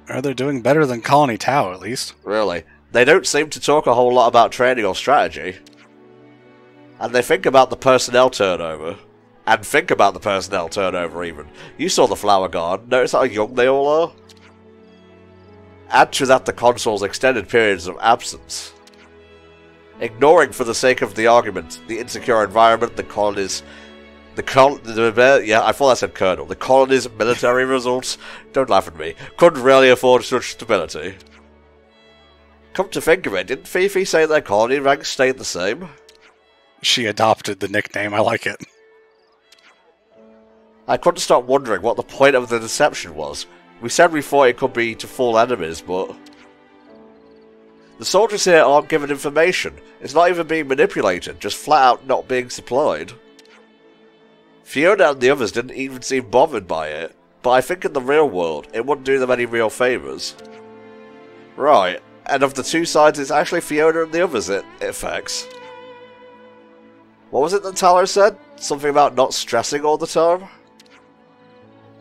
They're doing better than Colony Tau, at least. Really. They don't seem to talk a whole lot about training or strategy. And they think about the personnel turnover. And think about the personnel turnover, even. You saw the flower garden. Notice how young they all are? Add to that the console's extended periods of absence. Ignoring, for the sake of the argument, the insecure environment, the colony's... yeah, I thought I said Colonel. The colony's military results, don't laugh at me, couldn't really afford such stability. Come to think of it, didn't Fifi say their colony ranks stayed the same? She adopted the nickname, I like it. I couldn't stop wondering what the point of the deception was. We said we thought it could be to fool enemies, but... The soldiers here aren't given information. It's not even being manipulated, just flat out not being supplied. Fiona and the others didn't even seem bothered by it, but I think in the real world, it wouldn't do them any real favours. Right, and of the two sides, it's actually Fiona and the others it affects. What was it that Talos said? Something about not stressing all the time?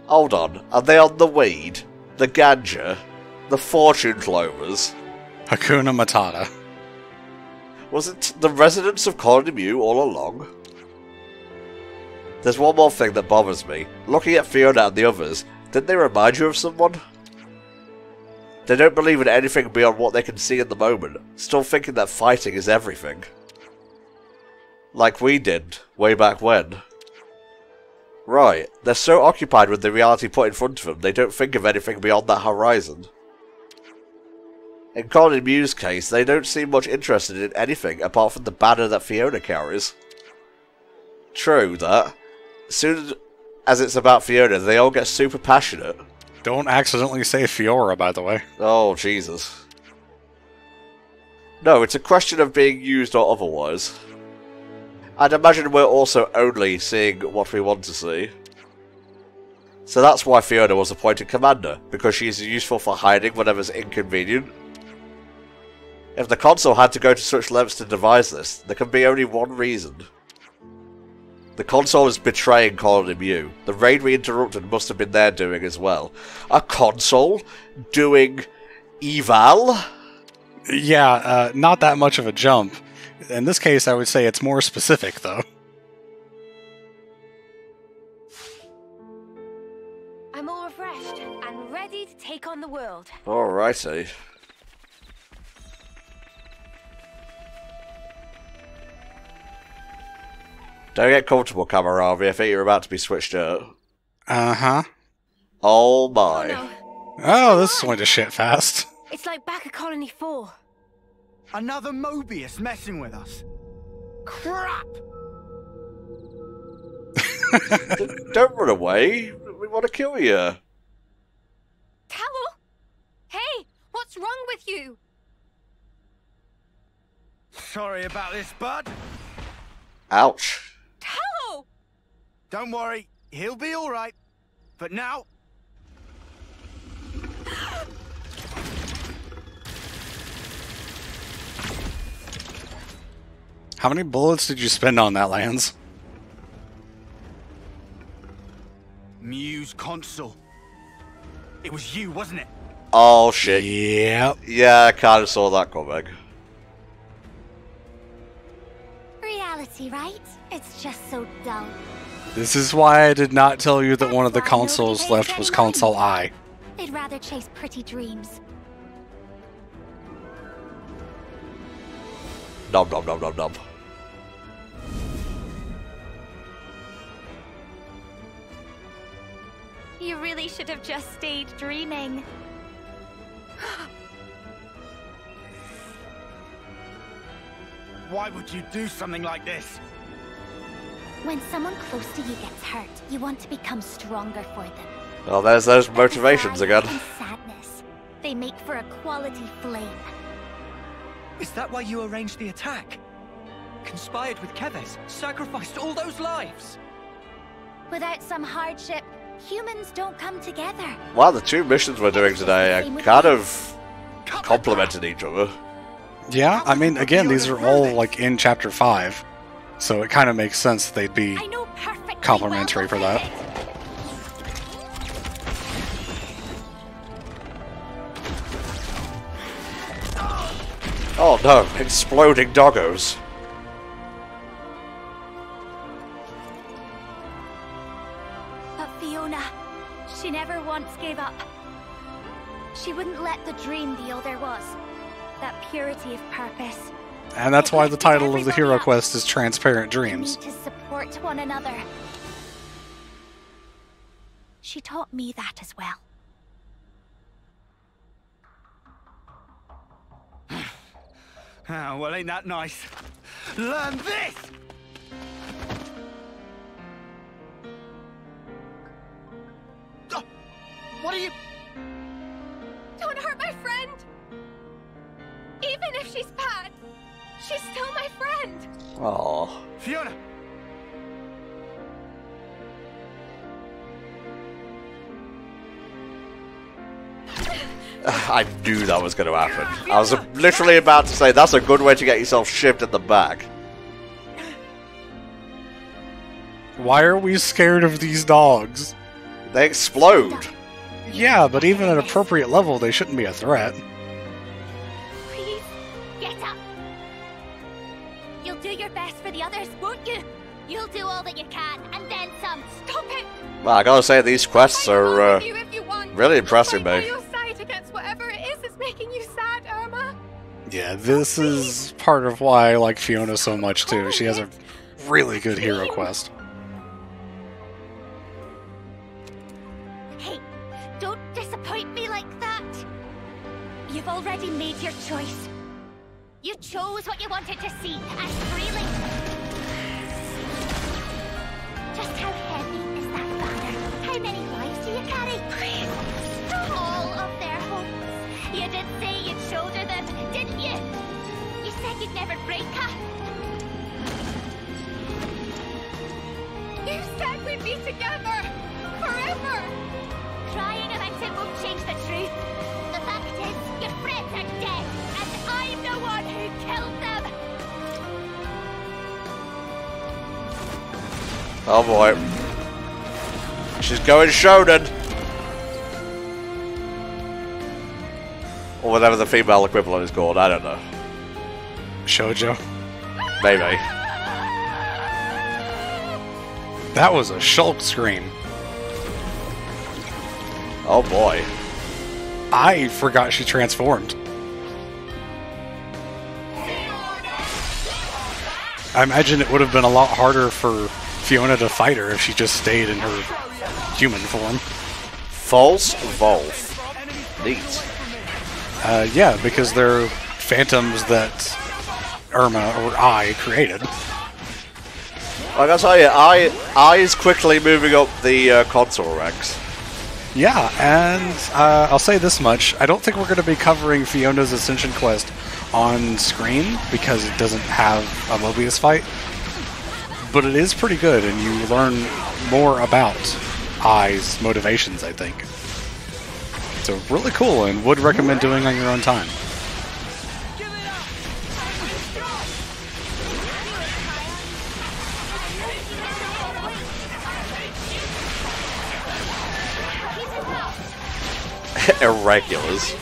Hold on, are they on the weed, the ganja, the fortune clovers? Hakuna Matata. Was it the residents of Colony Mew all along? There's one more thing that bothers me. Looking at Fiona and the others, didn't they remind you of someone? They don't believe in anything beyond what they can see in the moment, still thinking that fighting is everything. Like we did, way back when. Right, they're so occupied with the reality put in front of them, they don't think of anything beyond that horizon. In Colony Mew's case, they don't seem much interested in anything apart from the banner that Fiona carries. True that. As soon as it's about Fiona, they all get super passionate. Don't accidentally say Fiora, by the way. Oh, Jesus. No, it's a question of being used or otherwise. I'd imagine we're also only seeing what we want to see. So that's why Fiona was appointed commander, because she's useful for hiding whenever's inconvenient. If the console had to go to such lengths to devise this, there can be only one reason. The console is betraying Colony Mew. The raid we interrupted must have been their doing as well. A console doing eval? Yeah, not that much of a jump. In this case, I would say it's more specific, though. I'm all refreshed and ready to take on the world. Alrighty. Don't get comfortable, Kamaravi. I think you're about to be switched out. Uh-huh. Oh my. No. Oh, this went to shit fast. It's like back at Colony 4. Another Mobius messing with us. Crap! Don't run away. We want to kill you. Callum? Hey, what's wrong with you? Sorry about this, bud. Ouch. Callum! Don't worry, he'll be all right. But now... How many bullets did you spend on that, Lance? Muse console. It was you, wasn't it? Oh shit. Yep. Yeah, I kind of saw that coming. Reality, right? It's just so dull. This is why I did not tell you that one of the consoles left was console I. They'd rather chase pretty dreams. Nom nom nom nom nom. You really should have just stayed dreaming. Why would you do something like this? When someone close to you gets hurt, you want to become stronger for them. Well, there's those motivations again. And sadness. They make for a quality flame. Is that why you arranged the attack? Conspired with Keves, sacrificed all those lives? Without some hardship, humans don't come together. Wow, the two missions we're doing today are kind of complementing each other. Yeah, I mean, again, these are all, like, in Chapter 5. So it kind of makes sense that they'd be complementary for that. Oh no, exploding doggos. But Fiona, she never once gave up. She wouldn't let the dream be all there was. That purity of purpose. And that's why the title of the Hero Quest is Transparent Dreams. To support one another. She taught me that as well. Oh, well, ain't that nice? Learn this! Oh, what are you... Don't hurt my friend! Even if she's bad, she's still my friend! Oh. Fiona! I knew that was going to happen. I was literally about to say, that's a good way to get yourself shivved in the back. Why are we scared of these dogs? They explode. Yeah, but even at appropriate level, they shouldn't be a threat. Please, get up. You'll do your best for the others, won't you? You'll do all that you can, and then some. Stop it! Well, I gotta say, these quests are really impressing me. Against whatever it is that's making you sad, Irma. Yeah, this is part of why I like Fiona so much, too. She has a really good hero quest. Hey, don't disappoint me like that. You've already made your choice. You chose what you wanted to see, and freely. Just how heavy is that banner? How many lives do you carry? All of their hopes. You did say you'd shoulder them, didn't you? You said you'd never break her. You said we'd be together forever. Crying about it won't change the truth. The fact is, your friends are dead, and I'm the one who killed them. Oh boy. She's going shonen. Or whatever the female equivalent is called, I don't know. Shoujo? Maybe. That was a shulk scream. Oh boy. I forgot she transformed. I imagine it would have been a lot harder for Fiona to fight her if she just stayed in her human form. False Wolf. Neat. Yeah, because they're phantoms that Irma or I created. Like I tell you, I is quickly moving up the console ranks. Yeah, and I'll say this much. I don't think we're going to be covering Fiona's Ascension quest on screen because it doesn't have a Mobius fight. But it is pretty good, and you learn more about I's motivations, I think. So really cool, and would recommend doing on your own time. Irregulars.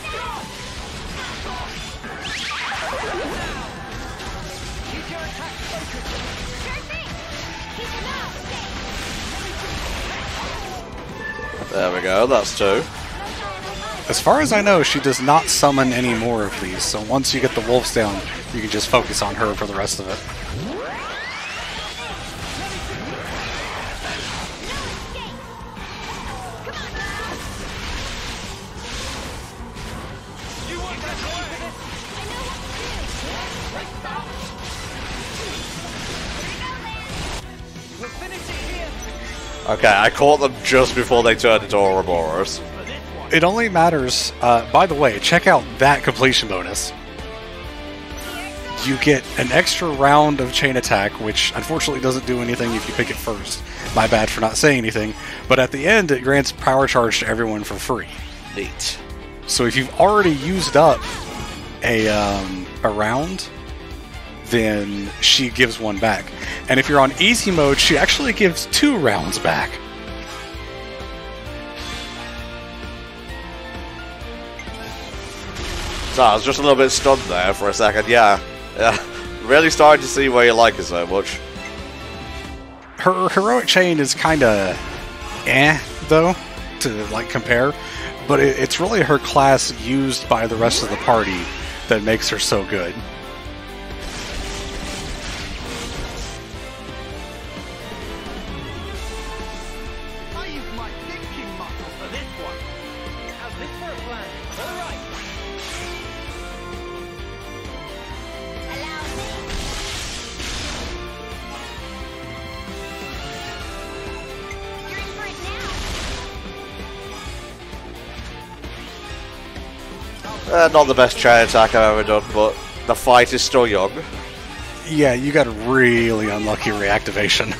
There we go, that's 2. As far as I know, she does not summon any more of these, so once you get the wolves down, you can just focus on her for the rest of it. Okay, I caught them just before they turned into Ouroboros. It only matters, by the way, check out that completion bonus. You get an extra round of chain attack, which unfortunately doesn't do anything if you pick it first. My bad for not saying anything, but at the end it grants power charge to everyone for free. Neat. So if you've already used up a round, then she gives one back. And if you're on easy mode, she actually gives 2 rounds back. So I was just a little bit stunned there for a second, yeah. Really starting to see why you like her so much. Her heroic chain is kinda though, to like compare. But it's really her class used by the rest of the party that makes her so good. Not the best chain attack I've ever done, but the fight is still young. Yeah, you got a really unlucky reactivation.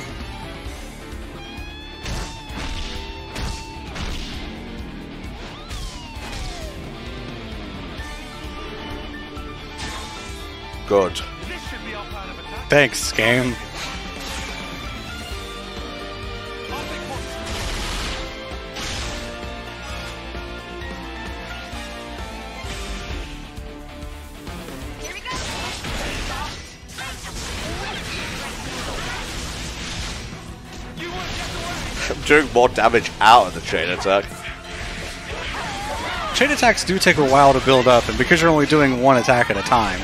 Good. Thanks, game. I'm doing more damage out of the chain attack. Chain attacks do take a while to build up, and because you're only doing one attack at a time,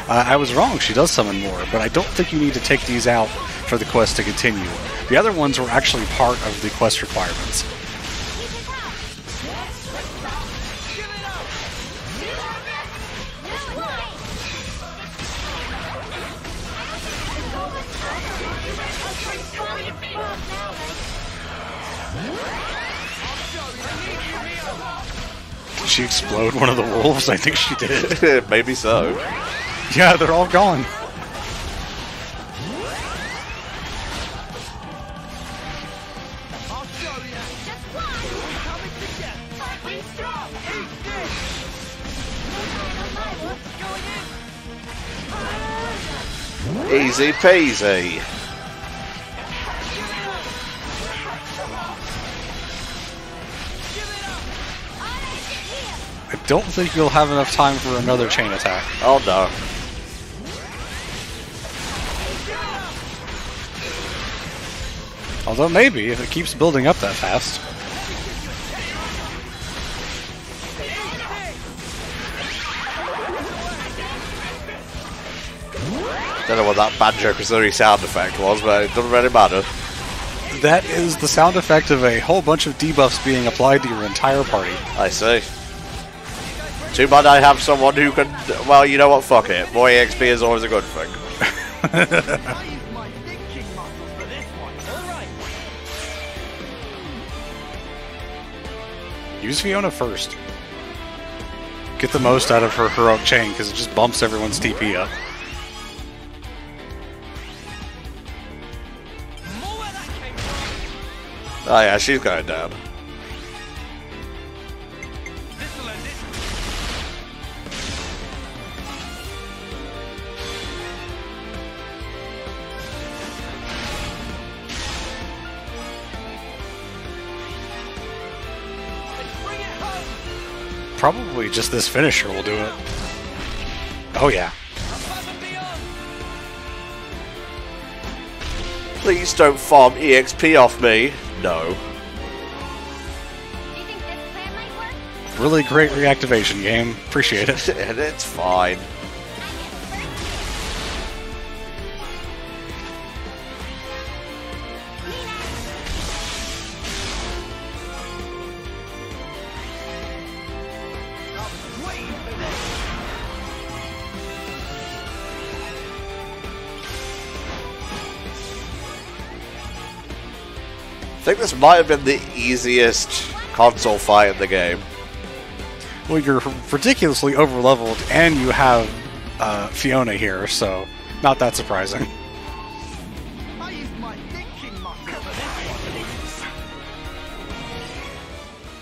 I was wrong, she does summon more, but I don't think you need to take these out for the quest to continue. The other ones were actually part of the quest requirements. Did she explode one of the wolves? I think she did. Maybe so. Yeah, they're all gone. Easy peasy. I don't think you'll have enough time for another chain attack. Oh no. Although maybe, if it keeps building up that fast. Don't know what that Banjo-Kazooie sound effect was, but it doesn't really matter. That is the sound effect of a whole bunch of debuffs being applied to your entire party. I see. Too bad I have someone who can... Well, you know what? Fuck it. More EXP is always a good thing. Use Fiona first. Get the most out of her heroic chain, because it just bumps everyone's TP up. Oh yeah, she's going down. Probably just this finisher will do it. Oh yeah. Please don't farm EXP off me. No. Really great reactivation game. Appreciate it. And it's fine. I think this might have been the easiest console fight in the game. Well, you're ridiculously overleveled, and you have Fiona here, so not that surprising.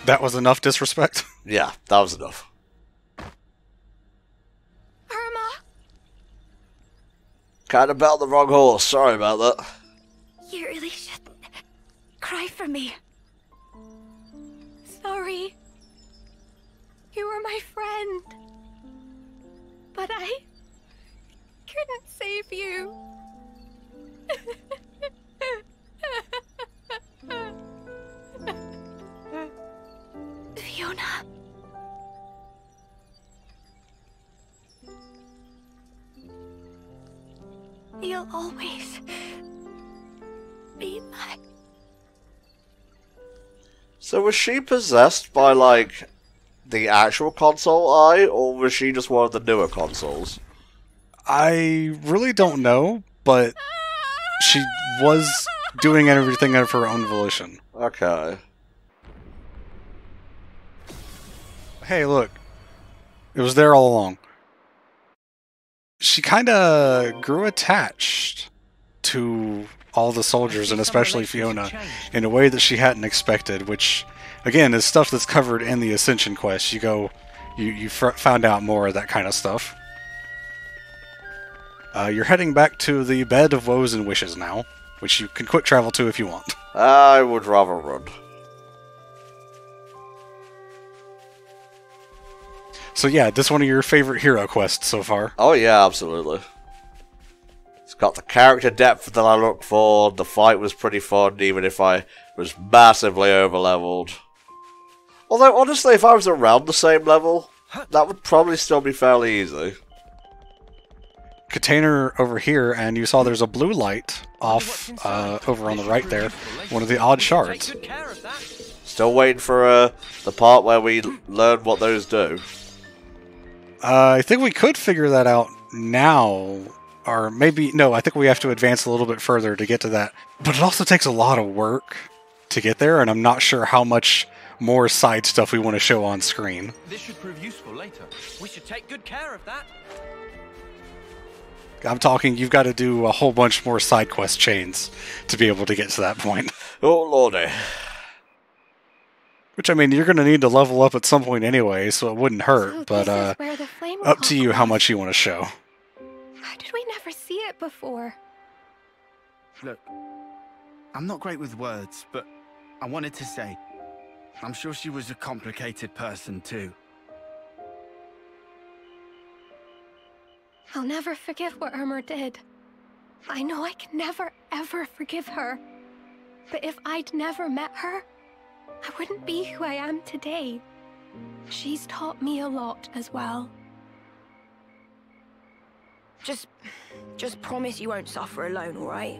That was enough disrespect? Yeah, that was enough. Irma! Kind of bet the wrong horse. Sorry about that. You really shouldn't cry for me. Sorry. You were my friend. But I couldn't save you. Fiona. You'll always be my... So was she possessed by, like, the actual console eye, or was she just one of the newer consoles? I really don't know, but she was doing everything of her own volition. Okay. Hey, look. It was there all along. She kind of grew attached to all the soldiers, and especially Fiona, in a way that she hadn't expected, which, again, is stuff that's covered in the Ascension quest. You found out more of that kind of stuff. You're heading back to the Bed of Woes and Wishes now, which you can quick travel to if you want. I would rather run. So yeah, this one of your favorite hero quests so far? Oh yeah, absolutely. It's got the character depth that I look for. The fight was pretty fun, even if I was massively overleveled. Although, honestly, if I was around the same level, that would probably still be fairly easy. Container over here, and you saw there's a blue light off over on the right there. One of the odd shards. Still waiting for the part where we learn what those do. I think we could figure that out now. Or maybe... No, I think we have to advance a little bit further to get to that. But it also takes a lot of work to get there, and I'm not sure how much more side stuff we want to show on screen. This should prove useful later. We should take good care of that. I'm talking, you've got to do a whole bunch more side quest chains to be able to get to that point. Oh, lordy. Which, I mean, you're going to need to level up at some point anyway, so it wouldn't hurt, but up to you how much you want to show. How did we never see it before? Look, I'm not great with words, but I wanted to say, I'm sure she was a complicated person too. I'll never forgive what Irma did. I know I can never, ever forgive her. But if I'd never met her, I wouldn't be who I am today. She's taught me a lot as well. Just promise you won't suffer alone, all right?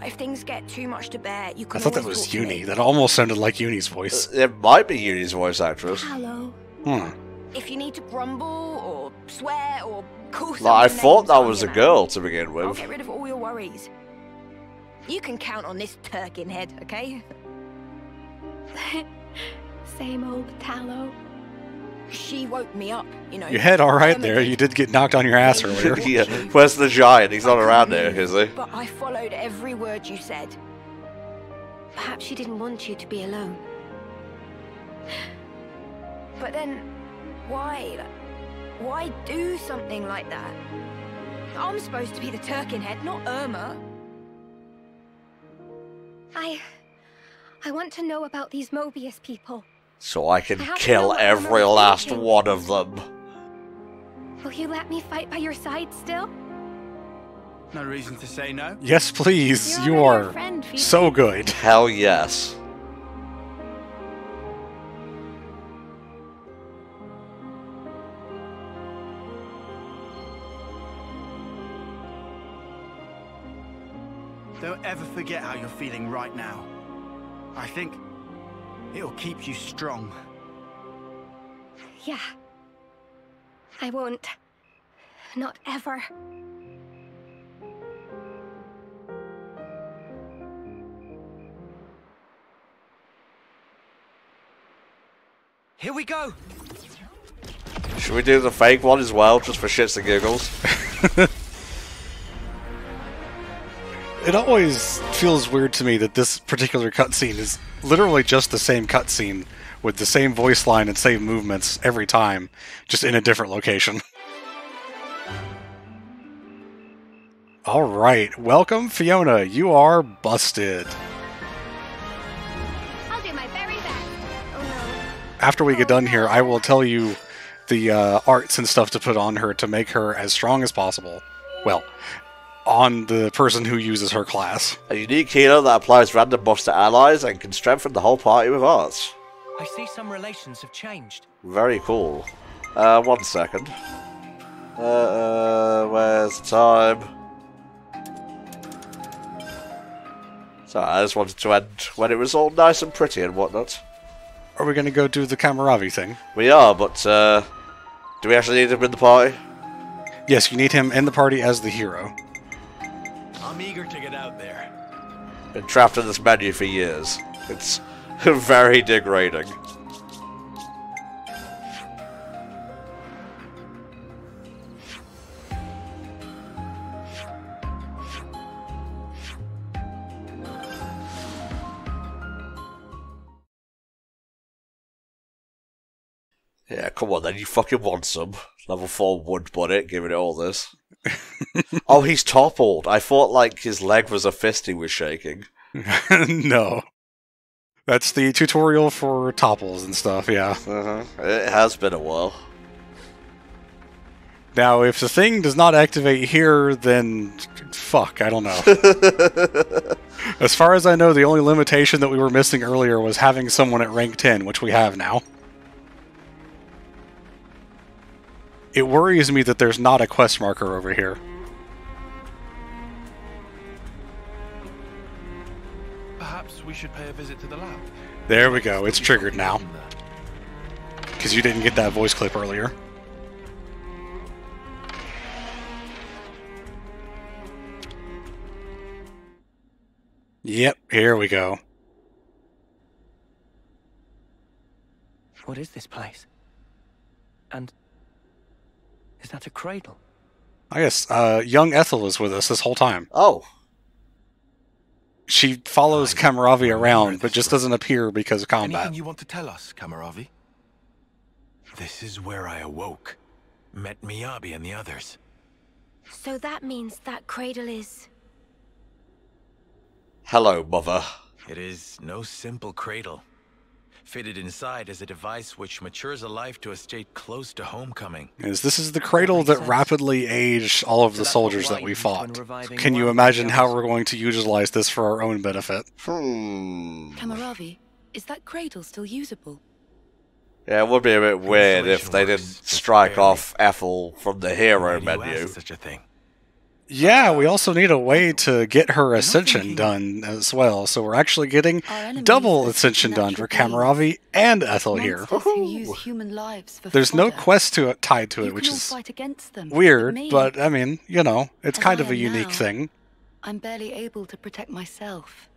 If things get too much to bear, you can. I thought that was Uni. That almost sounded like Uni's voice. It might be Uni's voice actress. Hello. Hmm. If you need to grumble or swear or call something I thought that names, was a you know, girl to begin I'll with. get rid of all your worries. You can count on this Turkin head, okay? Same old Tallow. She woke me up, you know. You had all right there. You did get knocked on your ass earlier. Yeah. Where's the giant? He's not around here, is he? But I followed every word you said. Perhaps she didn't want you to be alone. But then, why? Why do something like that? I'm supposed to be the Turkin head, not Irma. I want to know about these Mobius people. So I can I have to know kill what every Irma was last thinking. one of them. Will you let me fight by your side still? No reason to say no. Yes, please. You're You already are our friend, Phoebe. so good. Hell yes. Don't ever forget how you're feeling right now. I think it'll keep you strong. Yeah. I won't. Not ever. Here we go. Should we do the fake one as well, just for shits and giggles? It always feels weird to me that this particular cutscene is literally just the same cutscene with the same voice line and same movements every time, just in a different location. Alright, welcome Fiona, you are busted. I'll do my very best. Oh no. After we get done here, I will tell you the arts and stuff to put on her to make her as strong as possible. Well, on the person who uses her class. A unique healer that applies random buffs to allies and can strengthen the whole party with arts. I see some relations have changed. Very cool. 1 second. Where's the time? Sorry, I just wanted to end when it was all nice and pretty and whatnot. Are we going to go do the Kamaravi thing? We are, but do we actually need him in the party? Yes, you need him in the party as the hero. I'm eager to get out there. Been trapped in this menu for years. It's very degrading. Yeah, come on then, you fucking want some. Level 4 wood budget, giving it all this. Oh, he's toppled. I thought, like, his leg was a fist he was shaking. No. That's the tutorial for topples and stuff, yeah. It has been a while. Now, if the thing does not activate here, then fuck, I don't know. As far as I know, the only limitation that we were missing earlier was having someone at rank 10, which we have now. It worries me that there's not a quest marker over here. Perhaps we should pay a visit to the lab. There we go, it's triggered now. Because you didn't get that voice clip earlier. Yep, here we go. What is this place? And is that a cradle? I guess young Ethel is with us this whole time. Oh. She follows Kamaravi around, but just doesn't appear because of combat. Anything you want to tell us, Kamaravi? This is where I awoke. Met Miyabi and the others. So that means that cradle is... Hello, Mother. It is no simple cradle. Fitted inside is a device which matures a life to a state close to homecoming. This is the cradle that rapidly aged all of the soldiers that we fought. Can you imagine how we're going to utilize this for our own benefit? Kamaravi, is that cradle still usable? Yeah, it would be a bit weird if they didn't strike off Ethel from the hero menu. Such a thing. Yeah, we also need a way to get her ascension done as well, so we're actually getting double ascension done for Kamaravi and Ethel here. Who use human lives for There's no fodder. quest tied to You it, which can all is fight against them, weird, me, but I mean, you know, it's as kind I of a am unique now, thing. I'm barely able to protect myself.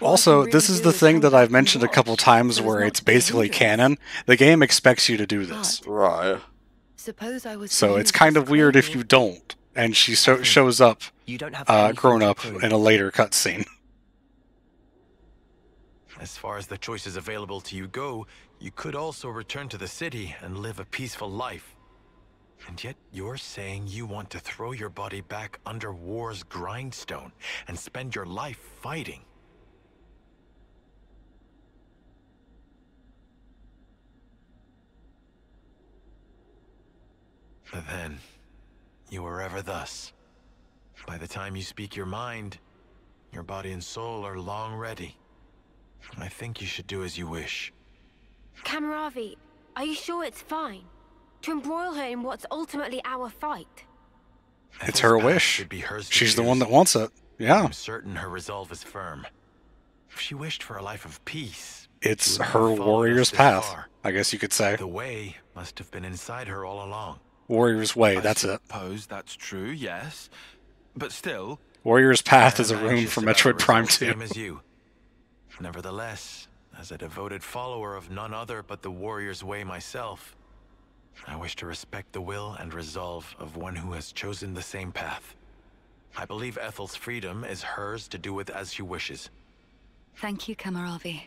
Also, this is the thing that I've mentioned a couple times where it's basically canon. The game expects you to do this. Right. Suppose I was So it's kind of weird if you don't, and she shows up grown up in a later cutscene. As far as the choices available to you go, you could also return to the city and live a peaceful life. And yet you're saying you want to throw your body back under war's grindstone and spend your life fighting. But then, you are ever thus. By the time you speak your mind, your body and soul are long ready. I think you should do as you wish. Kamaravi, are you sure it's fine? To embroil her in what's ultimately our fight? It's her wish. She's the one that wants it. Yeah. I'm certain her resolve is firm. If she wished for a life of peace, It's her warrior's path, I guess you could say. the way must have been inside her all along. Warrior's way, that's it. I suppose that's true, yes. But still... Warrior's path is a I'm room anxious from about Metroid the Prime result 2. same as you. Nevertheless, as a devoted follower of none other but the warrior's way myself, I wish to respect the will and resolve of one who has chosen the same path. I believe Ethel's freedom is hers to do with as she wishes. Thank you, Kamaravi.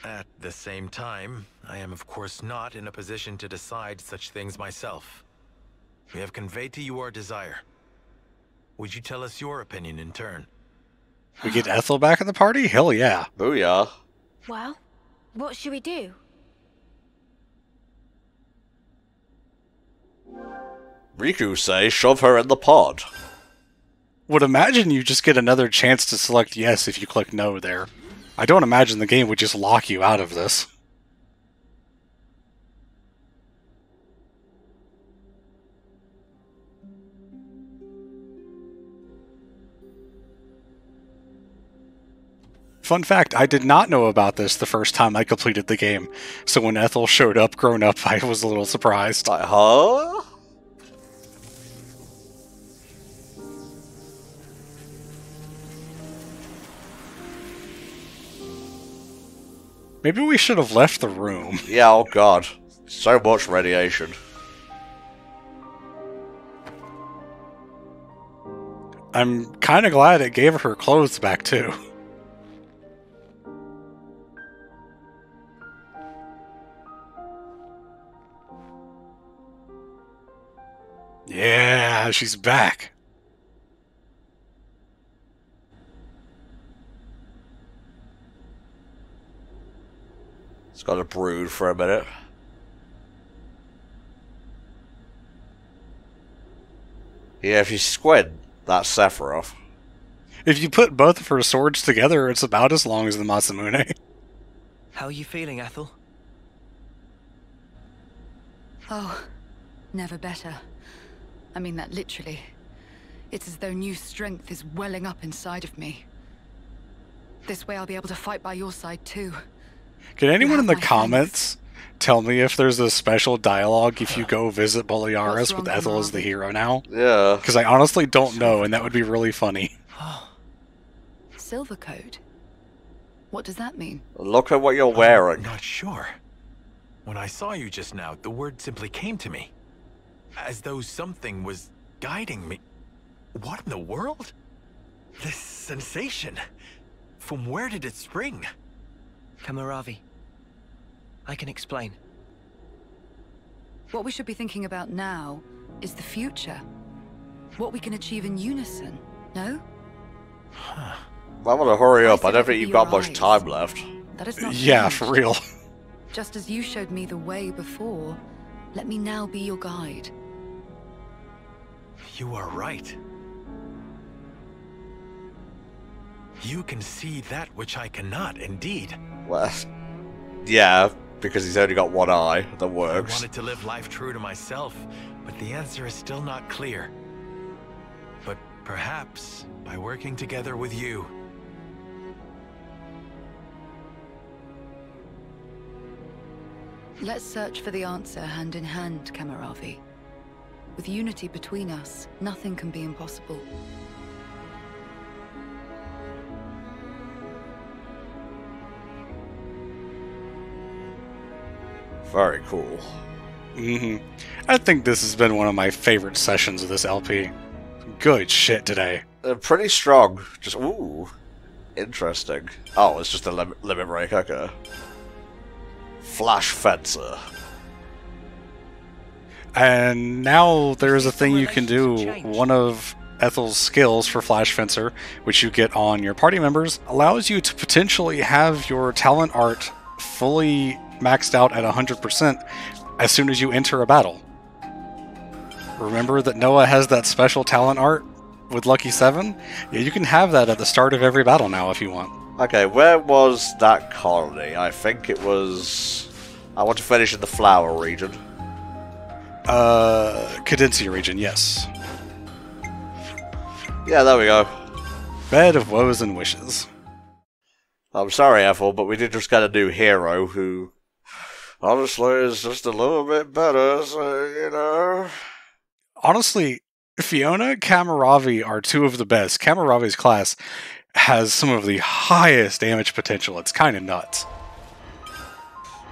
At the same time, I am of course not in a position to decide such things myself. We have conveyed to you our desire. Would you tell us your opinion in turn? We get Ethel back at the party? Hell yeah. Booyah. Well, what should we do? Riku say shove her in the pod. Would imagine you just get another chance to select yes if you click no there. I don't imagine the game would just lock you out of this. Fun fact, I did not know about this the first time I completed the game, so when Ethel showed up grown up, I was a little surprised. Like, huh? Maybe we should have left the room. Yeah, oh god. So much radiation. I'm kind of glad it gave her clothes back, too. Yeah, she's back. It's got to brood for a minute. Yeah, if you squint, that's Sephiroth. If you put both of her swords together, it's about as long as the Masamune. How are you feeling, Ethel? Oh, never better. I mean that literally. It's as though new strength is welling up inside of me. This way I'll be able to fight by your side too. Can anyone in the comments tell me if there's a special dialogue if you go visit Boliaris with Ethel as the hero now? Yeah. Because I honestly don't know, and that would be really funny. Silver code? What does that mean? Look at what you're wearing. I'm not sure. When I saw you just now, the word simply came to me. As though something was guiding me. What in the world? This sensation. From where did it spring? Kamaravi, I can explain. What we should be thinking about now is the future. What we can achieve in unison, no? I want to hurry up. I don't think you've got much time left. That is not Yeah, changed. for real. Just as you showed me the way before, let me now be your guide. You are right. You can see that which I cannot, indeed. Well, yeah, because he's only got one eye that works. I wanted to live life true to myself, but the answer is still not clear. but perhaps by working together with you. Let's search for the answer hand in hand, Kamaravi. With unity between us, nothing can be impossible. Very cool. I think this has been one of my favorite sessions of this LP. Good shit today. Pretty strong. Just, ooh. Interesting. Oh, it's just a limit break, okay. Flash Fencer. And now there's a thing you can do. One of Ethel's skills for Flash Fencer, which you get on your party members, allows you to potentially have your talent art fully maxed out at 100% as soon as you enter a battle. Remember that Noah has that special talent art with Lucky 7? Yeah, you can have that at the start of every battle now if you want. Okay, where was that colony? I think it was... I want to finish in the Flower region. Cadencia region, yes. Yeah, there we go. Bed of Woes and Wishes. I'm sorry, Ethel, but we did just get a new hero who... honestly is just a little bit better, so, you know... Honestly, Fiona, Kamaravi are two of the best. Kamaravi's class has some of the highest damage potential. It's kind of nuts.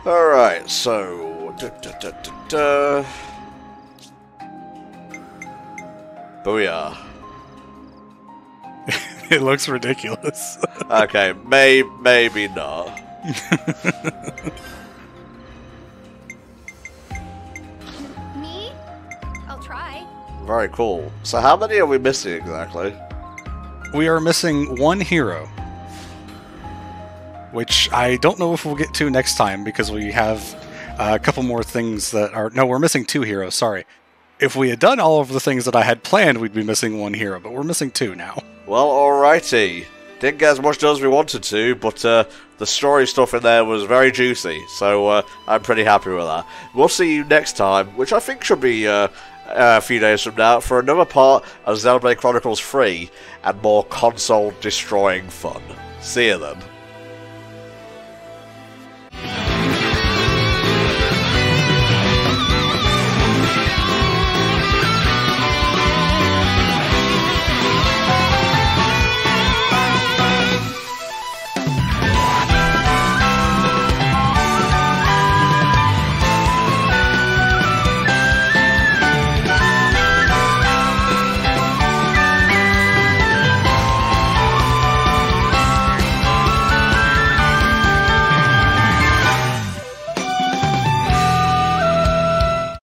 Alright, so... Booyah. It looks ridiculous. Okay, maybe not. Me? I'll try. Very cool. So how many are we missing exactly? We are missing one hero, which I don't know if we'll get to next time because we have a couple more things that are... No, we're missing two heroes, sorry. If we had done all of the things that I had planned, we'd be missing one hero, but we're missing two now. Well, alrighty. Didn't get as much done as we wanted to, but the story stuff in there was very juicy, so I'm pretty happy with that. We'll see you next time, which I think should be a few days from now, for another part of Xenoblade Chronicles 3 and more console-destroying fun. See you then.